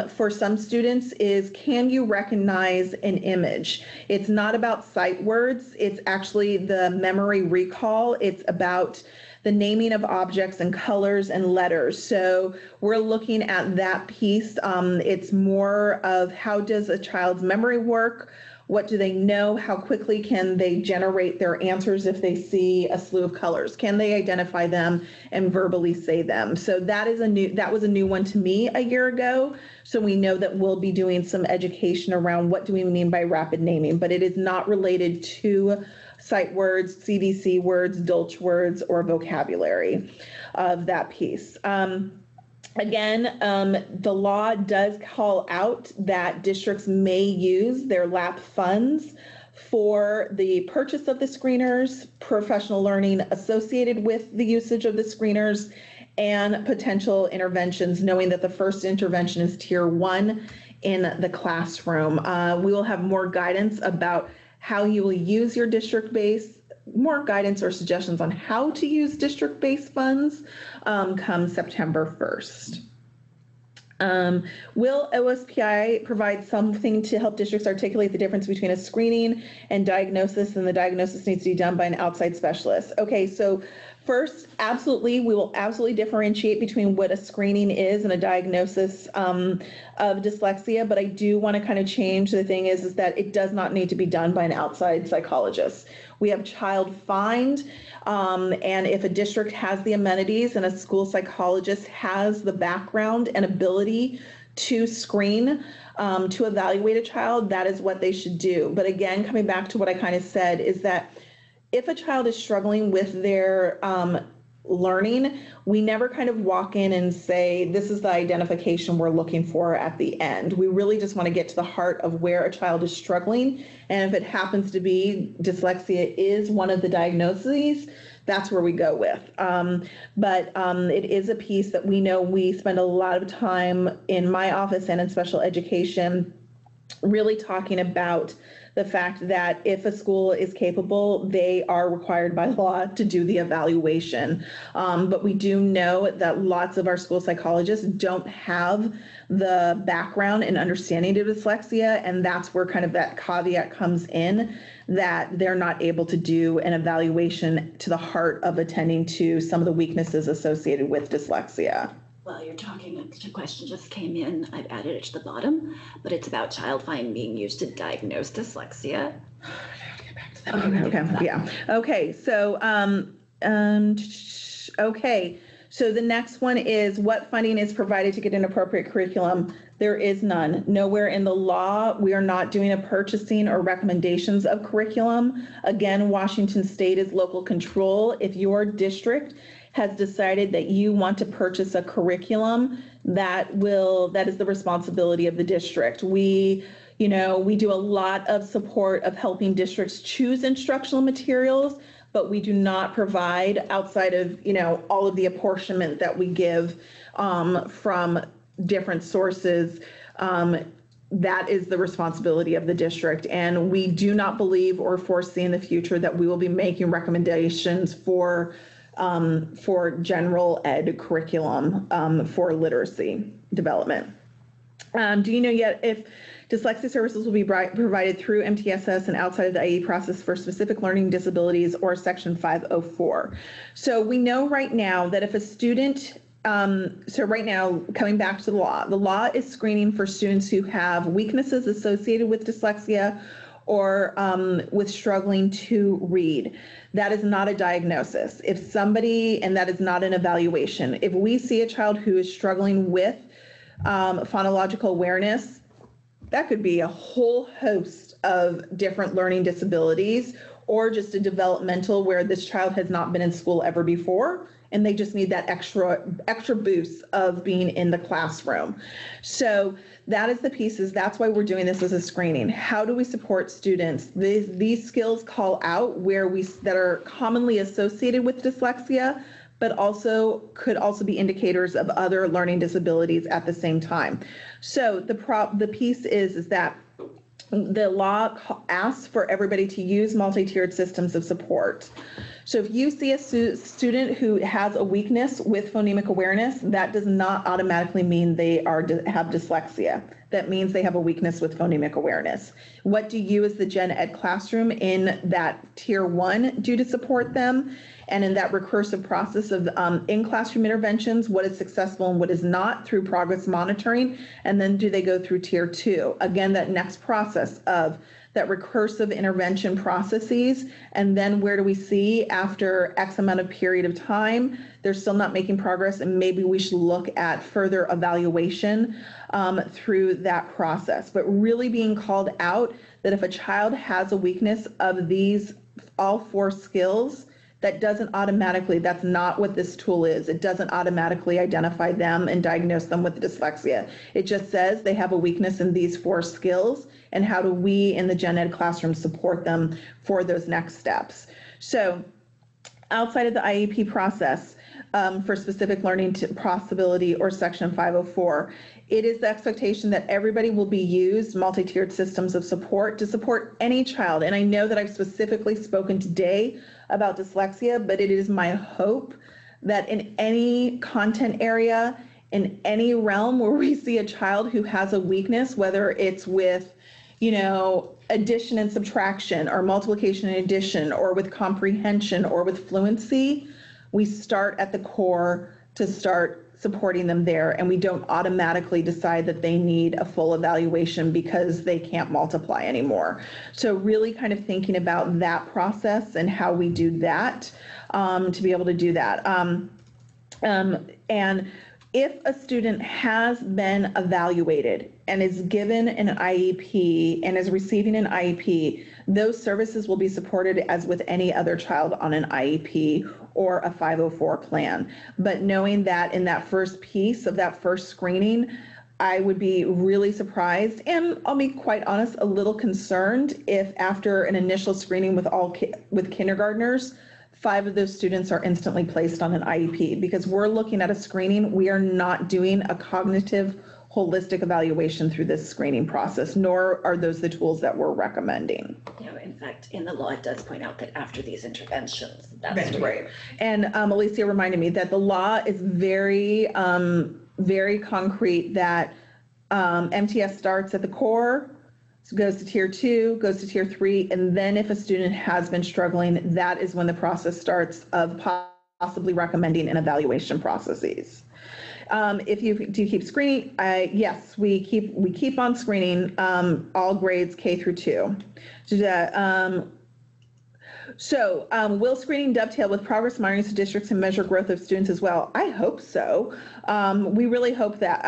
for some students is, can you recognize an image? It's not about sight words. It's actually the memory recall. It's about the naming of objects and colors and letters. So we're looking at that piece. It's more of how does a child's memory work? What do they know? How quickly can they generate their answers if they see a slew of colors? Can they identify them and verbally say them? So that was a new one to me a year ago. So we know that we'll be doing some education around what do we mean by rapid naming, but it is not related to sight words, CVC words, Dolch words, or vocabulary of that piece. Again, the law does call out that districts may use their LAP funds for the purchase of the screeners, professional learning associated with the usage of the screeners, and potential interventions, knowing that the first intervention is tier 1 in the classroom. We will have more guidance about how you will use your district-based, more guidance or suggestions on how to use district-based funds come September 1st. Will OSPI provide something to help districts articulate the difference between a screening and diagnosis, and the diagnosis needs to be done by an outside specialist? Okay, so First, absolutely, we will absolutely differentiate between what a screening is and a diagnosis of dyslexia, but I do want to kind of change. The thing is that it does not need to be done by an outside psychologist. We have child find, and if a district has the amenities and a school psychologist has the background and ability to screen, to evaluate a child, that is what they should do. But again, coming back to what I kind of said, is that if a child is struggling with their learning, we never kind of walk in and say, this is the identification we're looking for at the end. We really just want to get to the heart of where a child is struggling. And if it happens to be dyslexia is one of the diagnoses, that's where we go with. But it is a piece that we know we spend a lot of time in my office and in special education really talking about the fact that if a school is capable, they are required by law to do the evaluation. But we do know that lots of our school psychologists don't have the background and understanding of dyslexia, and that's where kind of that caveat comes in, that they're not able to do an evaluation to the heart of attending to some of the weaknesses associated with dyslexia. While you're talking, a question just came in. I've added it to the bottom, but it's about child find being used to diagnose dyslexia. Okay. Yeah. Okay. So, okay. So the next one is, what funding is provided to get an appropriate curriculum? There is none. Nowhere in the law. We are not doing a purchasing or recommendations of curriculum. Again, Washington State is local control. If your district has decided that you want to purchase a curriculum, that is the responsibility of the district. We do a lot of support of helping districts choose instructional materials, but we do not provide outside of, all of the apportionment that we give from different sources. That is the responsibility of the district. And we do not believe or foresee in the future that we will be making recommendations for general ed curriculum for literacy development. Do you know yet if dyslexia services will be provided through MTSS and outside of the IE process for specific learning disabilities or Section 504? So we know right now that if a student, so right now, coming back to the law is screening for students who have weaknesses associated with dyslexia or with struggling to read. That is not a diagnosis. If somebody, and that is not an evaluation. If we see a child who is struggling with phonological awareness, that could be a whole host of different learning disabilities, or just a developmental where this child has not been in school ever before, and they just need that extra boost of being in the classroom. So that is the pieces. That's why we're doing this as a screening. How do we support students? These skills call out that are commonly associated with dyslexia, but could also be indicators of other learning disabilities at the same time. So the piece is that the law asks for everybody to use multi-tiered systems of support. So if you see a student who has a weakness with phonemic awareness, that does not automatically mean they have dyslexia. That means they have a weakness with phonemic awareness. What do you as the gen ed classroom in that tier 1 do to support them? And in that recursive process of in-classroom interventions, what is successful and what is not through progress monitoring? And then do they go through tier 2? Again, that next process of that recursive intervention processes, and then where do we see after X amount of period of time, they're still not making progress, and maybe we should look at further evaluation through that process. But really being called out that if a child has a weakness of these all 4 skills, that doesn't automatically, that's not what this tool is. It doesn't automatically identify them and diagnose them with dyslexia. It just says they have a weakness in these 4 skills, and how do we in the gen ed classroom support them for those next steps. So outside of the IEP process, for specific learning possibility or Section 504, it is the expectation that everybody will be used multi-tiered systems of support to support any child. And I know that I've specifically spoken today about dyslexia, but it is my hope that in any content area, in any realm where we see a child who has a weakness, whether it's with, addition and subtraction or multiplication and addition, or with comprehension or with fluency, we start at the core to start supporting them there, and we don't automatically decide that they need a full evaluation because they can't multiply anymore. So really kind of thinking about that process and how we do that to be able to do that. And if a student has been evaluated and is given an IEP and is receiving an IEP, those services will be supported as with any other child on an IEP or a 504 plan. But knowing that in that first piece of that first screening, I would be really surprised, and I'll be quite honest, a little concerned if after an initial screening with kindergartners, 5 of those students are instantly placed on an IEP, because we're looking at a screening. We are not doing a cognitive holistic evaluation through this screening process, nor are those the tools that we're recommending. Yeah, in fact, in the law, it does point out that after these interventions, That's right. And Alicia reminded me that the law is very, very concrete that MTS starts at the core, goes to tier 2, goes to tier 3, and then if a student has been struggling, that is when the process starts of possibly recommending an evaluation processes. If you do keep screening, yes, we keep on screening all grades K through 2. So will screening dovetail with progress monitoring districts and measure growth of students as well? I hope so. We really hope that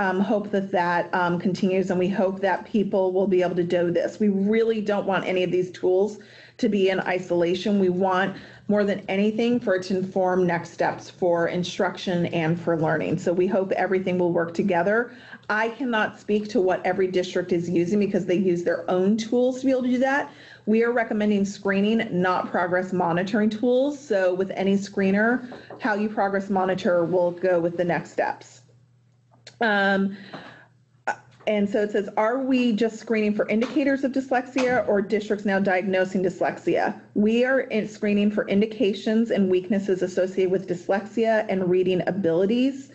continues, and we hope that people will be able to do this. We really don't want any of these tools to be in isolation. We want more than anything for it to inform next steps for instruction and for learning. So we hope everything will work together. I cannot speak to what every district is using because they use their own tools to be able to do that. We are recommending screening, not progress monitoring tools. So with any screener, how you progress monitor will go with the next steps. And so it says, are we just screening for indicators of dyslexia or districts now diagnosing dyslexia? We are screening for indications and weaknesses associated with dyslexia and reading abilities.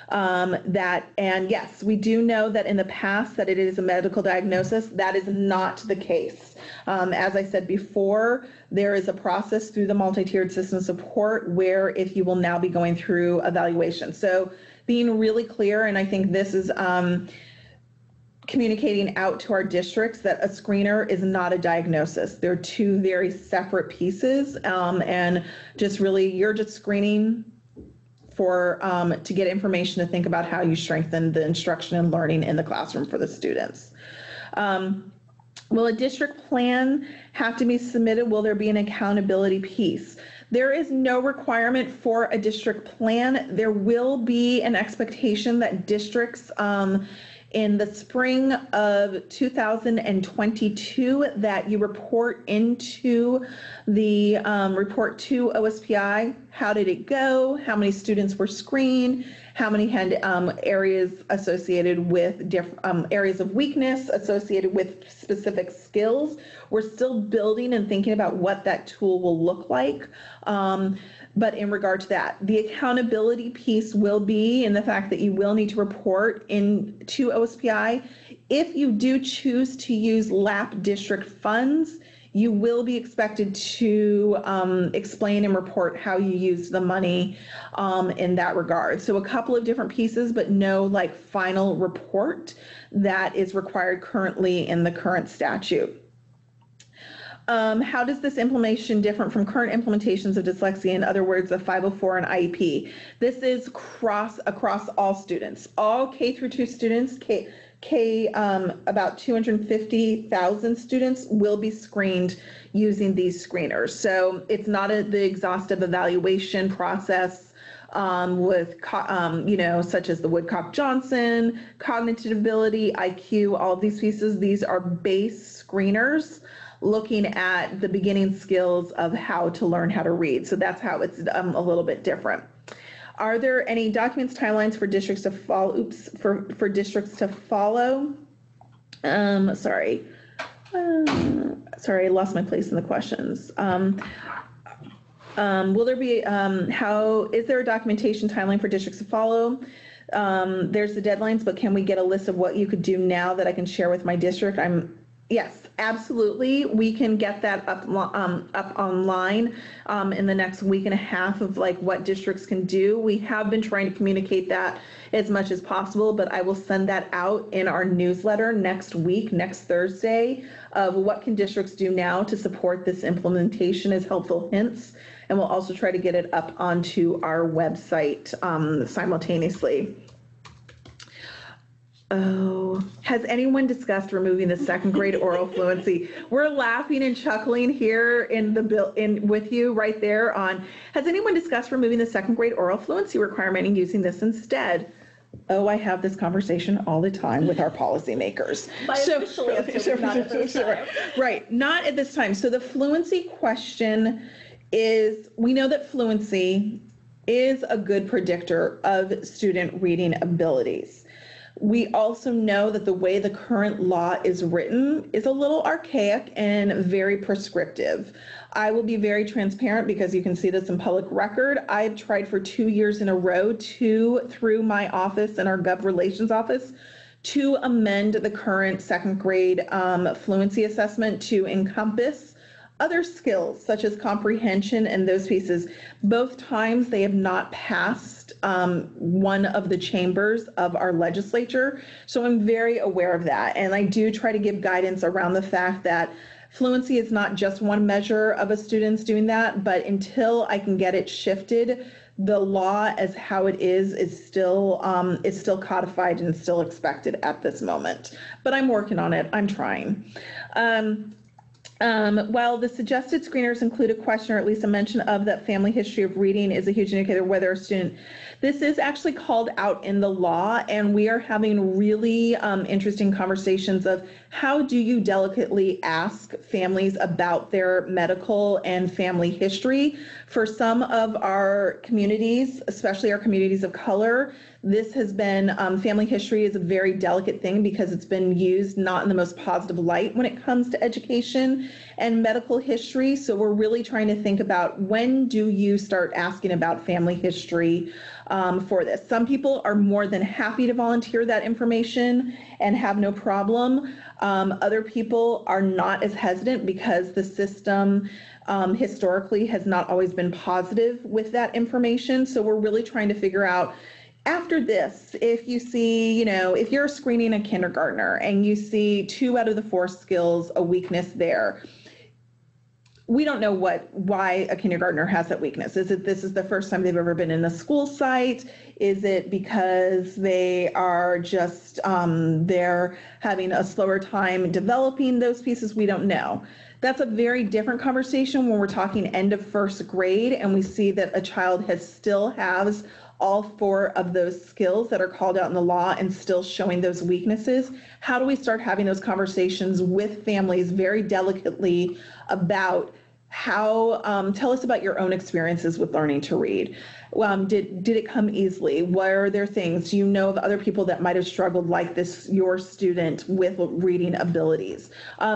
And yes, we do know that in the past that it is a medical diagnosis. That is not the case. As I said before, there is a process through the multi-tiered system support where if you will now be going through evaluation. So being really clear, and I think this is communicating out to our districts that a screener is not a diagnosis. They're two very separate pieces, and just really you're just screening for to get information to think about how you strengthen the instruction and learning in the classroom for the students. Will a district plan have to be submitted? Will there be an accountability piece? There is no requirement for a district plan. There will be an expectation that districts in the spring of 2022 that you report into the report to OSPI. How did it go? How many students were screened? How many had areas associated with different areas of weakness associated with specific skills? We're still building and thinking about what that tool will look like. But in regard to that, the accountability piece will be in the fact that you will need to report in to OSPI. If you do choose to use LAP district funds, you will be expected to explain and report how you use the money in that regard. So a couple of different pieces, but no like final report that is required currently in the current statute. How does this implementation differ from current implementations of dyslexia, in other words, the 504 and IEP? This is across all students, all K through 2 students, about 250,000 students will be screened using these screeners. So it's not the exhaustive evaluation process with, such as the Woodcock-Johnson, cognitive ability, IQ, all of these pieces. These are base screeners looking at the beginning skills of how to learn how to read. So that's how it's a little bit different. Are there any documents, timelines for districts to follow? For districts to follow? Sorry, I lost my place in the questions. Will there be, is there a documentation timeline for districts to follow? There's the deadlines, but can we get a list of what you could do now that I can share with my district? Yes, absolutely. We can get that up online in the next week and a half of like what districts can do. We have been trying to communicate that as much as possible, but I will send that out in our newsletter next week, next Thursday, of what can districts do now to support this implementation as helpful hints. And we'll also try to get it up onto our website simultaneously. Oh, has anyone discussed removing the second grade oral fluency? We're laughing and chuckling here in the bill with you right there on, has anyone discussed removing the second grade oral fluency requirement and using this instead? Oh, I have this conversation all the time with our policymakers. Right, not at this time. So the fluency question is, we know that fluency is a good predictor of student reading abilities. We also know that the way the current law is written is a little archaic and very prescriptive. I will be very transparent because you can see this in public record. I've tried for 2 years in a row through my office and our Gov Relations office to amend the current second grade fluency assessment to encompass other skills such as comprehension and those pieces. Both times they have not passed one of the chambers of our legislature. So I'm very aware of that. And I do try to give guidance around the fact that fluency is not just one measure of a student's doing that, but until I can get it shifted, the law as how it is still codified and still expected at this moment. But I'm working on it. I'm trying. While the suggested screeners include a question or at least a mention of that family history of reading is a huge indicator of whether a student, this is actually called out in the law, and we are having really interesting conversations of how do you delicately ask families about their medical and family history. For some of our communities, especially our communities of color, this has been, family history is a very delicate thing because it's been used not in the most positive light when it comes to education and medical history. So we're really trying to think about, when do you start asking about family history for this? Some people are more than happy to volunteer that information and have no problem. Other people are not as hesitant because the system historically has not always been positive with that information. So we're really trying to figure out, after this, if you see, if you're screening a kindergartner and you see 2 out of the 4 skills, a weakness there, we don't know why a kindergartner has that weakness. Is it this is the first time they've ever been in a school site? Is it because they are just, they're having a slower time developing those pieces? We don't know. That's a very different conversation when we're talking end of first grade and we see that a child still has all 4 of those skills that are called out in the law and still showing those weaknesses. How do we start having those conversations with families very delicately about how, tell us about your own experiences with learning to read. Did it come easily? Were there things, do you know of other people that might have struggled like this, your student, with reading abilities?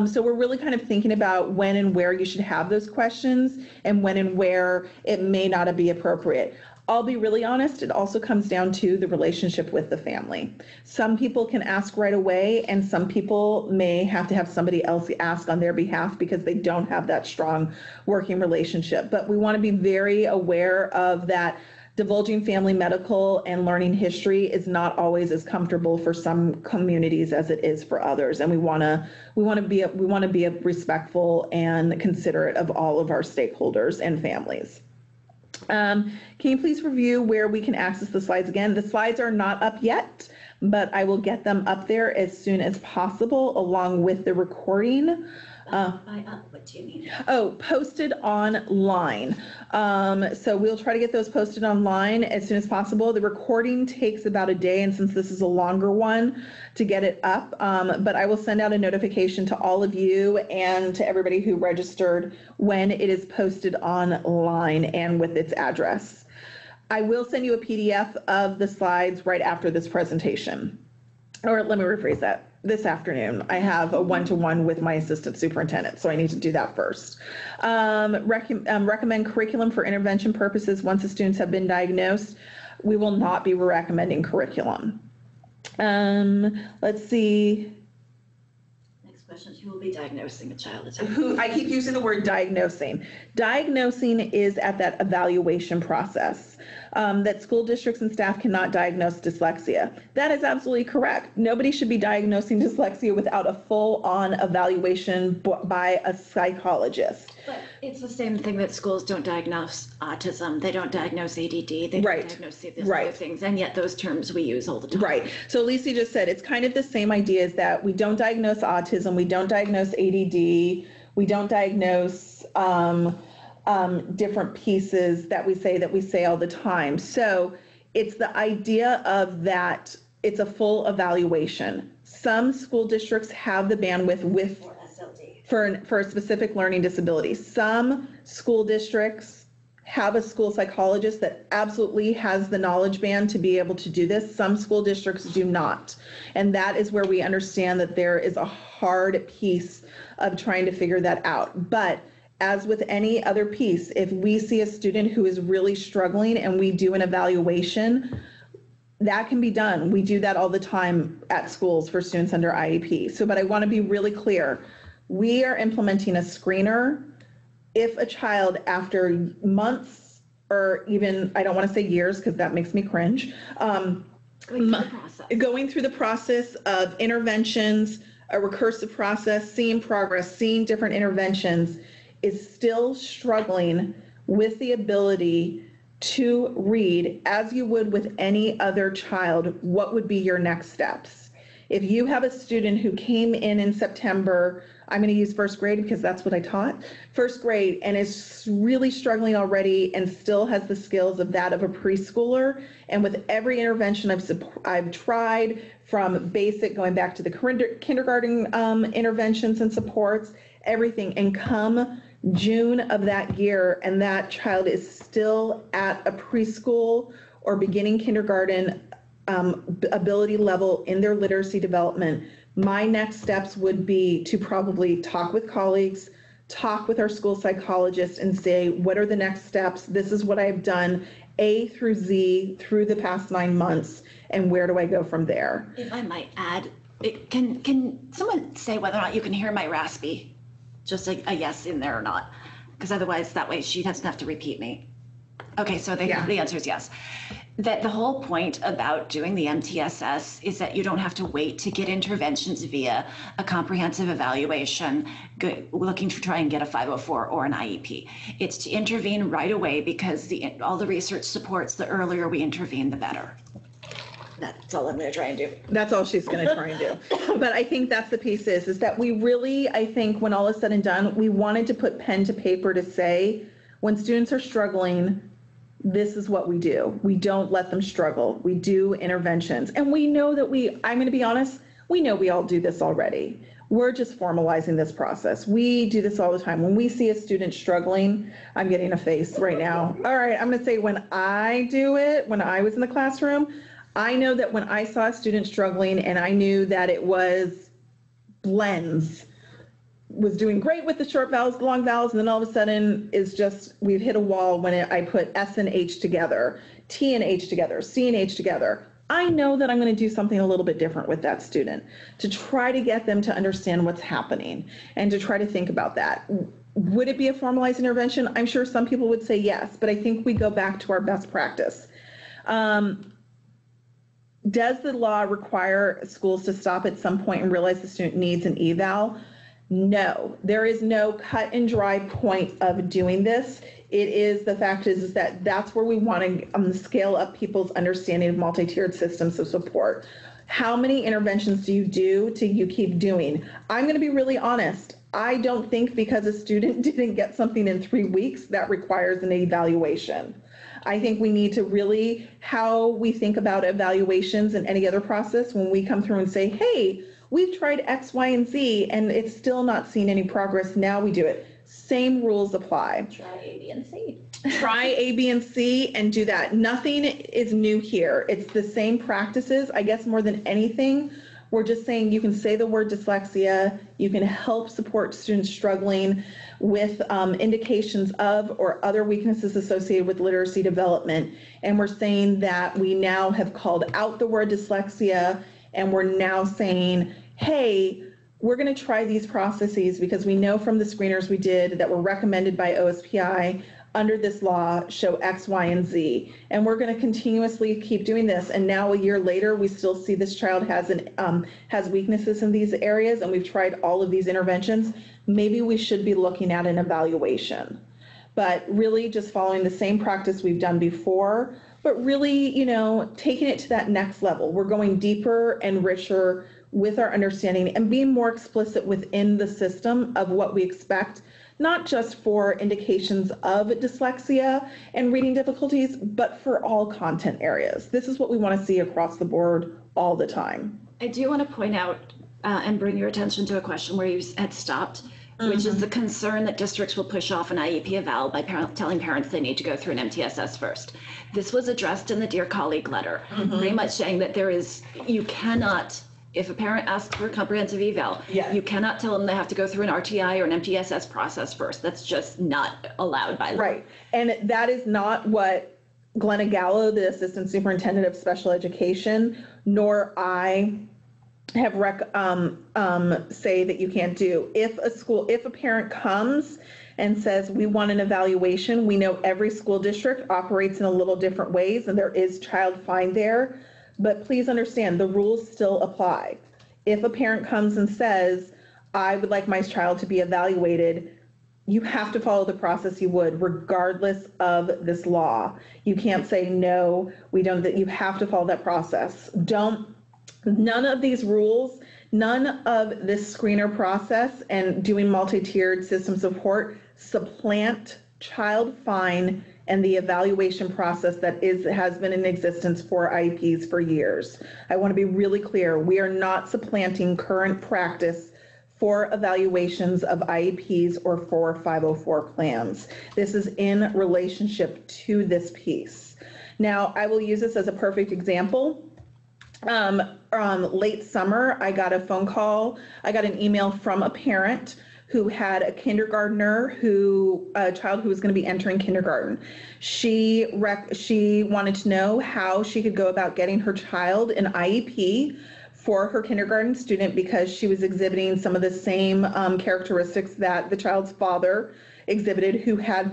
So we're really kind of thinking about when and where you should have those questions and when and where it may not be appropriate. I'll be really honest, it also comes down to the relationship with the family. Some people can ask right away, and some people may have to have somebody else ask on their behalf because they don't have that strong working relationship. But we want to be very aware of that. Divulging family medical and learning history is not always as comfortable for some communities as it is for others, and we want to be respectful and considerate of all of our stakeholders and families. Can you please review where we can access the slides again? The slides are not up yet, but I will get them up there as soon as possible along with the recording. What do you mean? Oh, posted online. So we'll try to get those posted online as soon as possible. The recording takes about a day, and since this is a longer one, to get it up. But I will send out a notification to all of you and to everybody who registered when it is posted online and with its address. I will send you a PDF of the slides right after this presentation. Or let me rephrase that. This afternoon, I have a one-to-one with my assistant superintendent, so I need to do that first. Recommend curriculum for intervention purposes once the students have been diagnosed. We will not be recommending curriculum. Let's see. Next Questions, who will be diagnosing a child? I keep using the word diagnosing. Diagnosing is at that evaluation process. That school districts and staff cannot diagnose dyslexia. That is absolutely correct. Nobody should be diagnosing dyslexia without a full-on evaluation by a psychologist. But it's the same thing that schools don't diagnose autism. They don't diagnose ADD. They don't diagnose these other things. And yet those terms we use all the time. Right. So Lisa just said it's kind of the same idea as that we don't diagnose autism. We don't diagnose ADD. We don't diagnose different pieces that we say all the time. So it's the idea of that it's a full evaluation. Some school districts have the bandwidth with for a specific learning disability. Some school districts have a school psychologist that absolutely has the knowledge band to be able to do this. Some school districts do not. And that is where we understand that there is a hard piece of trying to figure that out. But as with any other piece, if we see a student who is really struggling and we do an evaluation, that can be done. We do that all the time at schools for students under IEP. So, but I want to be really clear. We are implementing a screener if a child, after months or even, I don't want to say years because that makes me cringe, going through the process of interventions, a recursive process, seeing progress, seeing different interventions, is still struggling with the ability to read as you would with any other child, what would be your next steps? If you have a student who came in September, I'm going to use first grade because that's what I taught, first grade, and is really struggling already and still has the skills of that of a preschooler. And with every intervention I've tried, from basic going back to the kindergarten interventions and supports, everything, and come June of that year, and that child is still at a preschool or beginning kindergarten ability level in their literacy development, my next steps would be to probably talk with colleagues, talk with our school psychologist and say, what are the next steps? This is what I've done A through Z through the past 9 months, and where do I go from there? If I might add, can someone say whether or not you can hear my raspy? Just a yes in there or not, because otherwise that way she doesn't have to repeat me. Okay, so the answer is yes. That the whole point about doing the MTSS is that you don't have to wait to get interventions via a comprehensive evaluation, looking to try and get a 504 or an IEP. It's to intervene right away because all the research supports the earlier we intervene, the better. That's all I'm going to try and do. That's all she's going to try and do. But I think that's the piece is that we really, I think when all is said and done, we wanted to put pen to paper to say, when students are struggling, this is what we do. We don't let them struggle. We do interventions. And we know that I'm going to be honest, we know we all do this already. We're just formalizing this process. We do this all the time. When we see a student struggling, I'm getting a face right now. All right, I'm going to say when I do it, when I was in the classroom, I know that when I saw a student struggling and I knew that it was blends, was doing great with the short vowels, the long vowels, and then all of a sudden is just, we've hit a wall when I put S and H together, T and H together, C and H together. I know that I'm going to do something a little bit different with that student to try to get them to understand what's happening and to try to think about that. Would it be a formalized intervention? I'm sure some people would say yes, but I think we go back to our best practice. Does the law require schools to stop at some point and realize the student needs an eval? No, there is no cut and dry point of doing this. It is, the fact is that that's where we want to scale up people's understanding of multi-tiered systems of support. How many interventions do you do till you keep doing? I'm going to be really honest. I don't think because a student didn't get something in 3 weeks, that requires an evaluation. I think we need to really, how we think about evaluations and any other process when we come through and say, hey, we've tried X, Y, and Z, and it's still not seen any progress. Now we do it. Same rules apply. Try A, B, and C. Try A, B, and C and do that. Nothing is new here. It's the same practices. I guess more than anything, we're just saying you can say the word dyslexia. You can help support students struggling with indications of or other weaknesses associated with literacy development. And we're saying that we now have called out the word dyslexia, and we're now saying, hey, we're going to try these processes because we know from the screeners we did that were recommended by OSPI under this law show X, Y, and Z. And we're going to continuously keep doing this. And now a year later, we still see this child has weaknesses in these areas, and we've tried all of these interventions. Maybe we should be looking at an evaluation. But really just following the same practice we've done before, but really, taking it to that next level. We're going deeper and richer with our understanding and being more explicit within the system of what we expect, not just for indications of dyslexia and reading difficulties, but for all content areas. This is what we want to see across the board all the time. I do want to point out and bring your attention to a question where you had stopped, which is the concern that districts will push off an IEP eval by telling parents they need to go through an MTSS first. This was addressed in the Dear Colleague letter, very much saying that you cannot, if a parent asks for a comprehensive eval, you cannot tell them they have to go through an RTI or an MTSS process first. That's just not allowed by law. Right. And that is not what Glenna Gallo, the Assistant Superintendent of Special Education, nor I have say that you can't do. If a parent comes and says, we want an evaluation, we know every school district operates in a little different ways, and there is child find there. But please understand, the rules still apply. If a parent comes and says, I would like my child to be evaluated, you have to follow the process you would, regardless of this law. You can't say, no, we don't, that you have to follow that process. None of these rules, none of this screener process and doing multi-tiered system support supplant child find and the evaluation process that has been in existence for IEPs for years. I want to be really clear. We are not supplanting current practice for evaluations of IEPs or for 504 plans. This is in relationship to this piece. Now, I will use this as a perfect example. Late summer, I got a phone call. I got an email from a parent who had a kindergartner a child who was going to be entering kindergarten. She wanted to know how she could go about getting her child an IEP for her kindergarten student because she was exhibiting some of the same characteristics that the child's father exhibited, who had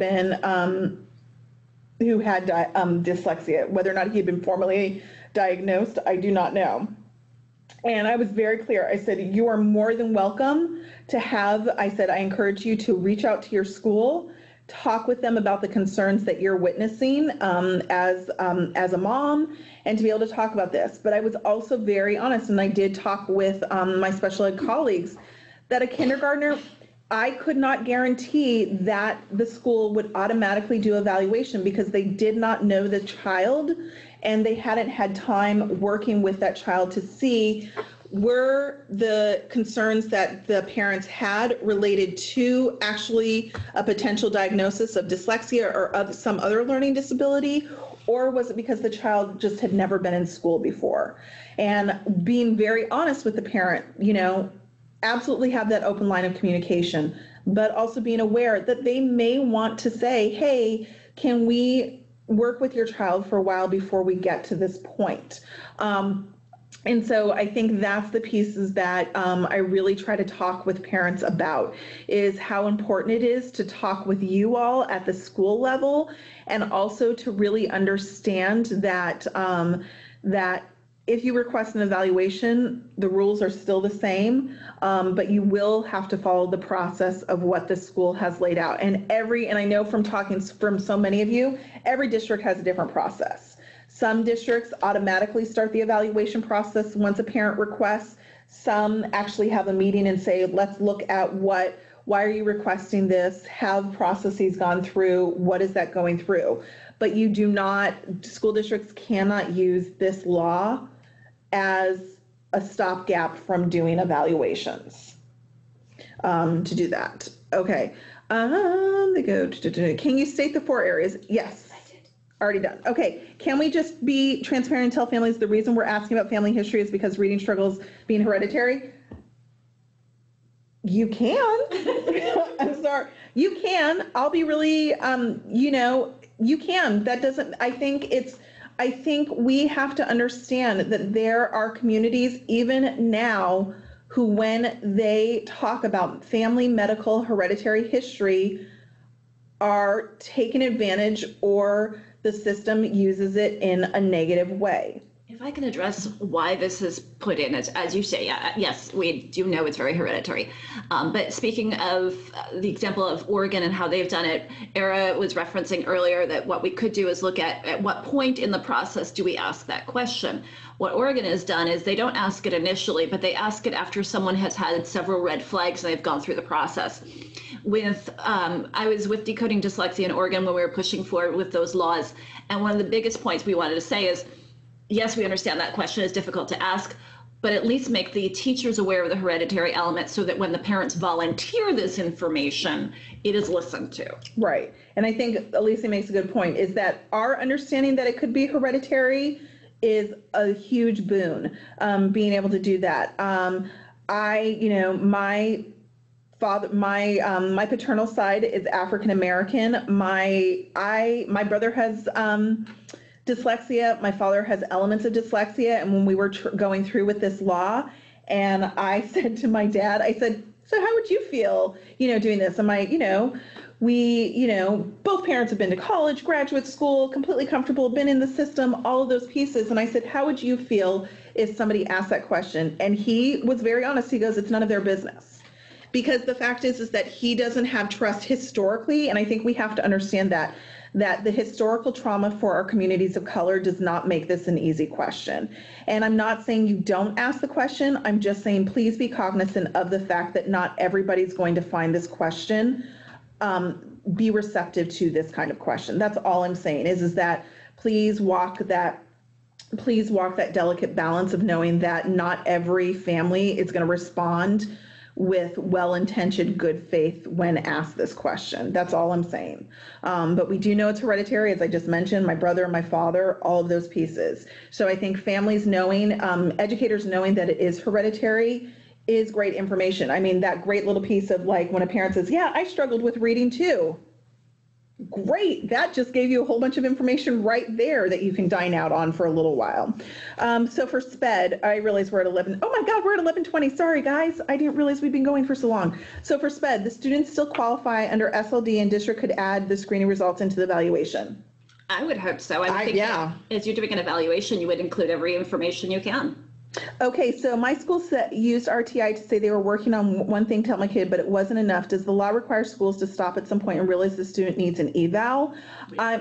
dyslexia. Whether or not he had been formally diagnosed, I do not know. And I was very clear. I said, you are more than welcome to I encourage you to reach out to your school, talk with them about the concerns that you're witnessing as a mom, and to be able to talk about this. But I was also very honest, and I did talk with my special ed colleagues, that a kindergartner, I could not guarantee that the school would automatically do evaluation because they did not know the child and they hadn't had time working with that child to see were the concerns that the parents had related to actually a potential diagnosis of dyslexia or of some other learning disability, or was it because the child just had never been in school before? And being very honest with the parent, absolutely have that open line of communication, but also being aware that they may want to say, hey, can we work with your child for a while before we get to this point? And so I think that's the pieces that I really try to talk with parents about, is how important it is to talk with you all at the school level, and also to really understand that that if you request an evaluation, the rules are still the same, but you will have to follow the process of what the school has laid out. And I know from talking from so many of you, every district has a different process. Some districts automatically start the evaluation process once a parent requests. Some actually have a meeting and say, let's look at why are you requesting this? Have processes gone through? What is that going through? But school districts cannot use this law as a stopgap from doing evaluations to do that. Okay. They go, can you state the 4 areas? Yes. I did. Already done. Okay. Can we just be transparent and tell families the reason we're asking about family history is because reading struggles being hereditary? You can. I'm sorry. You can. I'll be really, you can. That doesn't, I think we have to understand that there are communities even now who, when they talk about family medical hereditary history, are taken advantage or the system uses it in a negative way. If I can address why this is put in, as you say, yes, we do know it's very hereditary. But speaking of the example of Oregon and how they've done it, Era was referencing earlier that what we could do is look at what point in the process do we ask that question. What Oregon has done is they don't ask it initially, but they ask it after someone has had several red flags and they've gone through the process. I was with Decoding Dyslexia in Oregon when we were pushing forward with those laws. And one of the biggest points we wanted to say is, yes, we understand that question is difficult to ask, but at least make the teachers aware of the hereditary element so that when the parents volunteer this information, it is listened to. Right. And I think Alicia makes a good point, is that our understanding that it could be hereditary is a huge boon, being able to do that. My paternal side is African American. My brother has dyslexia. My father has elements of dyslexia. And when we were going through with this law, and I said to my dad, I said, so how would you feel, doing this? And both parents have been to college, graduate school, completely comfortable, been in the system, all of those pieces. And I said, how would you feel if somebody asked that question? And he was very honest. He goes, it's none of their business. Because the fact is that he doesn't have trust historically. And I think we have to understand that the historical trauma for our communities of color does not make this an easy question. And I'm not saying you don't ask the question. I'm just saying, please be cognizant of the fact that not everybody's going to find this question be receptive to this kind of question. That's all I'm saying is that please walk that delicate balance of knowing that not every family is going to respond with well-intentioned good faith when asked this question. That's all I'm saying. But we do know it's hereditary, as I just mentioned, my brother and my father, all of those pieces. So I think families knowing, educators knowing that it is hereditary is great information. I mean, that great little piece of like when a parent says, yeah, I struggled with reading too. Great, that just gave you a whole bunch of information right there that you can dine out on for a little while. So for SPED, I realize we're at 11. Oh my God, we're at 11:20. Sorry guys, I didn't realize we'd been going for so long. So for SPED, the students still qualify under SLD and district could add the screening results into the evaluation. I would hope so. I would think as you're doing an evaluation, you would include every information you can. Okay, so my school used RTI to say they were working on one thing to help my kid, but it wasn't enough. Does the law require schools to stop at some point and realize the student needs an eval? I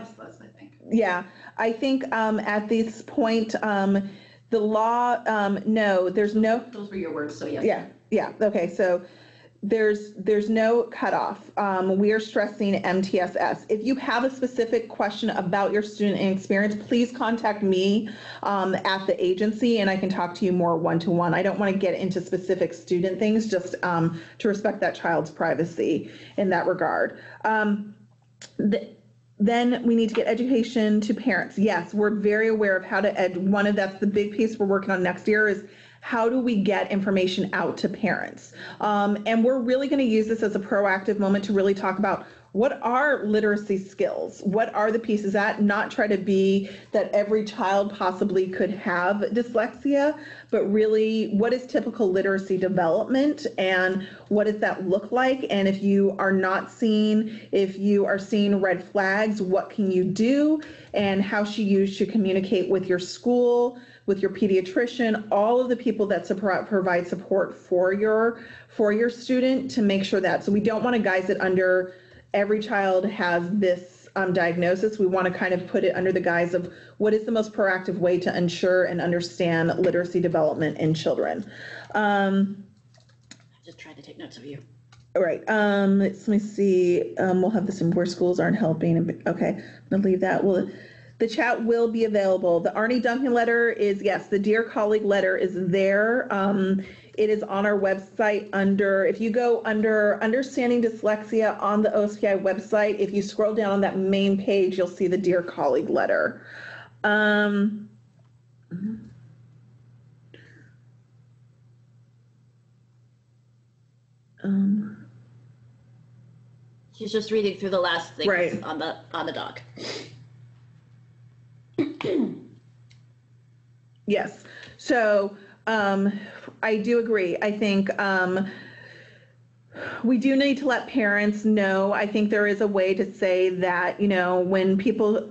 think at this point, the law, no, there's no. Those were your words, so yes. Yeah. Okay, so there's no cutoff. We are stressing MTSS. If you have a specific question about your student and experience, please contact me at the agency and I can talk to you more one-to-one. I don't want to get into specific student things, just to respect that child's privacy in that regard. Then we need to get education to parents. Yes, we're very aware of how to that's the big piece we're working on next year is how do we get information out to parents? And we're really going to use this as a proactive moment to really talk about what are literacy skills? What are the pieces that not try to be that every child possibly could have dyslexia, but really what is typical literacy development and what does that look like? And if you are seeing red flags, what can you do? And how should you communicate with your school, with your pediatrician, all of the people that provide support for your student to make sure that. So we don't want to guise it under every child has this diagnosis. We want to kind of put it under the guise of what is the most proactive way to ensure and understand literacy development in children. I just tried to take notes of you. All right. Let me see. We'll have this in where schools aren't helping. Okay. I'm going to leave that. The chat will be available. The Arnie Duncan letter is, yes, the Dear Colleague letter is there. It is on our website if you go under Understanding Dyslexia on the OSPI website, if you scroll down on that main page, you'll see the Dear Colleague letter. She's just reading through the last things right on the doc. Yes. So I do agree. I think we do need to let parents know. I think there is a way to say that, when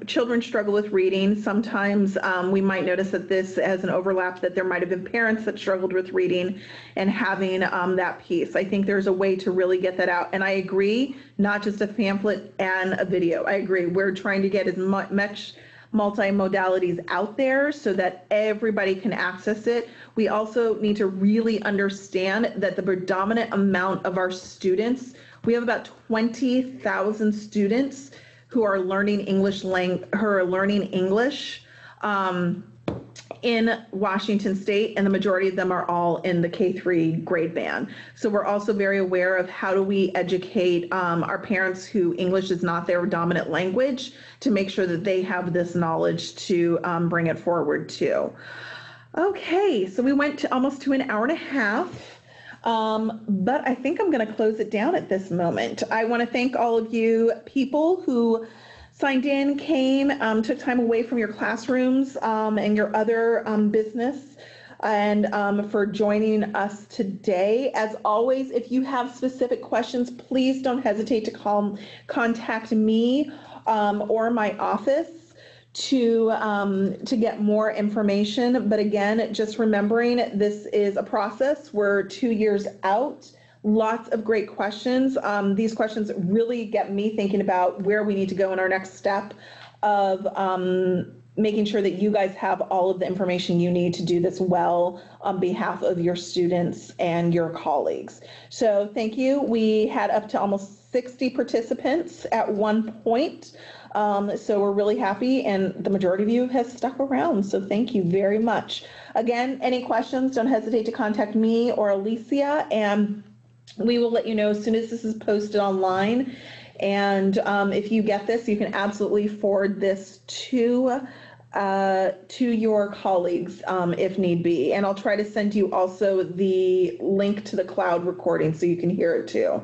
children struggle with reading, sometimes we might notice that this has an overlap, that there might have been parents that struggled with reading and having that piece. I think there's a way to really get that out. And I agree, not just a pamphlet and a video. I agree. We're trying to get as much multimodalities out there so that everybody can access it. We also need to really understand that the predominant amount of our students, we have about 20,000 students who are learning English in Washington State, and the majority of them are all in the K-3 grade band. So we're also very aware of how do we educate our parents who English is not their dominant language to make sure that they have this knowledge to bring it forward too. Okay, so we went to almost to an hour and a half, but I think I'm going to close it down at this moment. I want to thank all of you people who signed in, came, took time away from your classrooms and your other business, and for joining us today. As always, if you have specific questions, please don't hesitate to contact me or my office to get more information. But again, just remembering this is a process. We're 2 years out. Lots of great questions. These questions really get me thinking about where we need to go in our next step of making sure that you guys have all of the information you need to do this well on behalf of your students and your colleagues. So thank you. We had up to almost 60 participants at one point. So we're really happy, and the majority of you has stuck around. So thank you very much. Again, any questions, don't hesitate to contact me or Alicia, and we will let you know as soon as this is posted online. And if you get this, you can absolutely forward this to your colleagues if need be. And I'll try to send you also the link to the cloud recording so you can hear it too.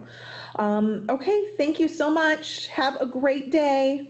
Okay, thank you so much. Have a great day.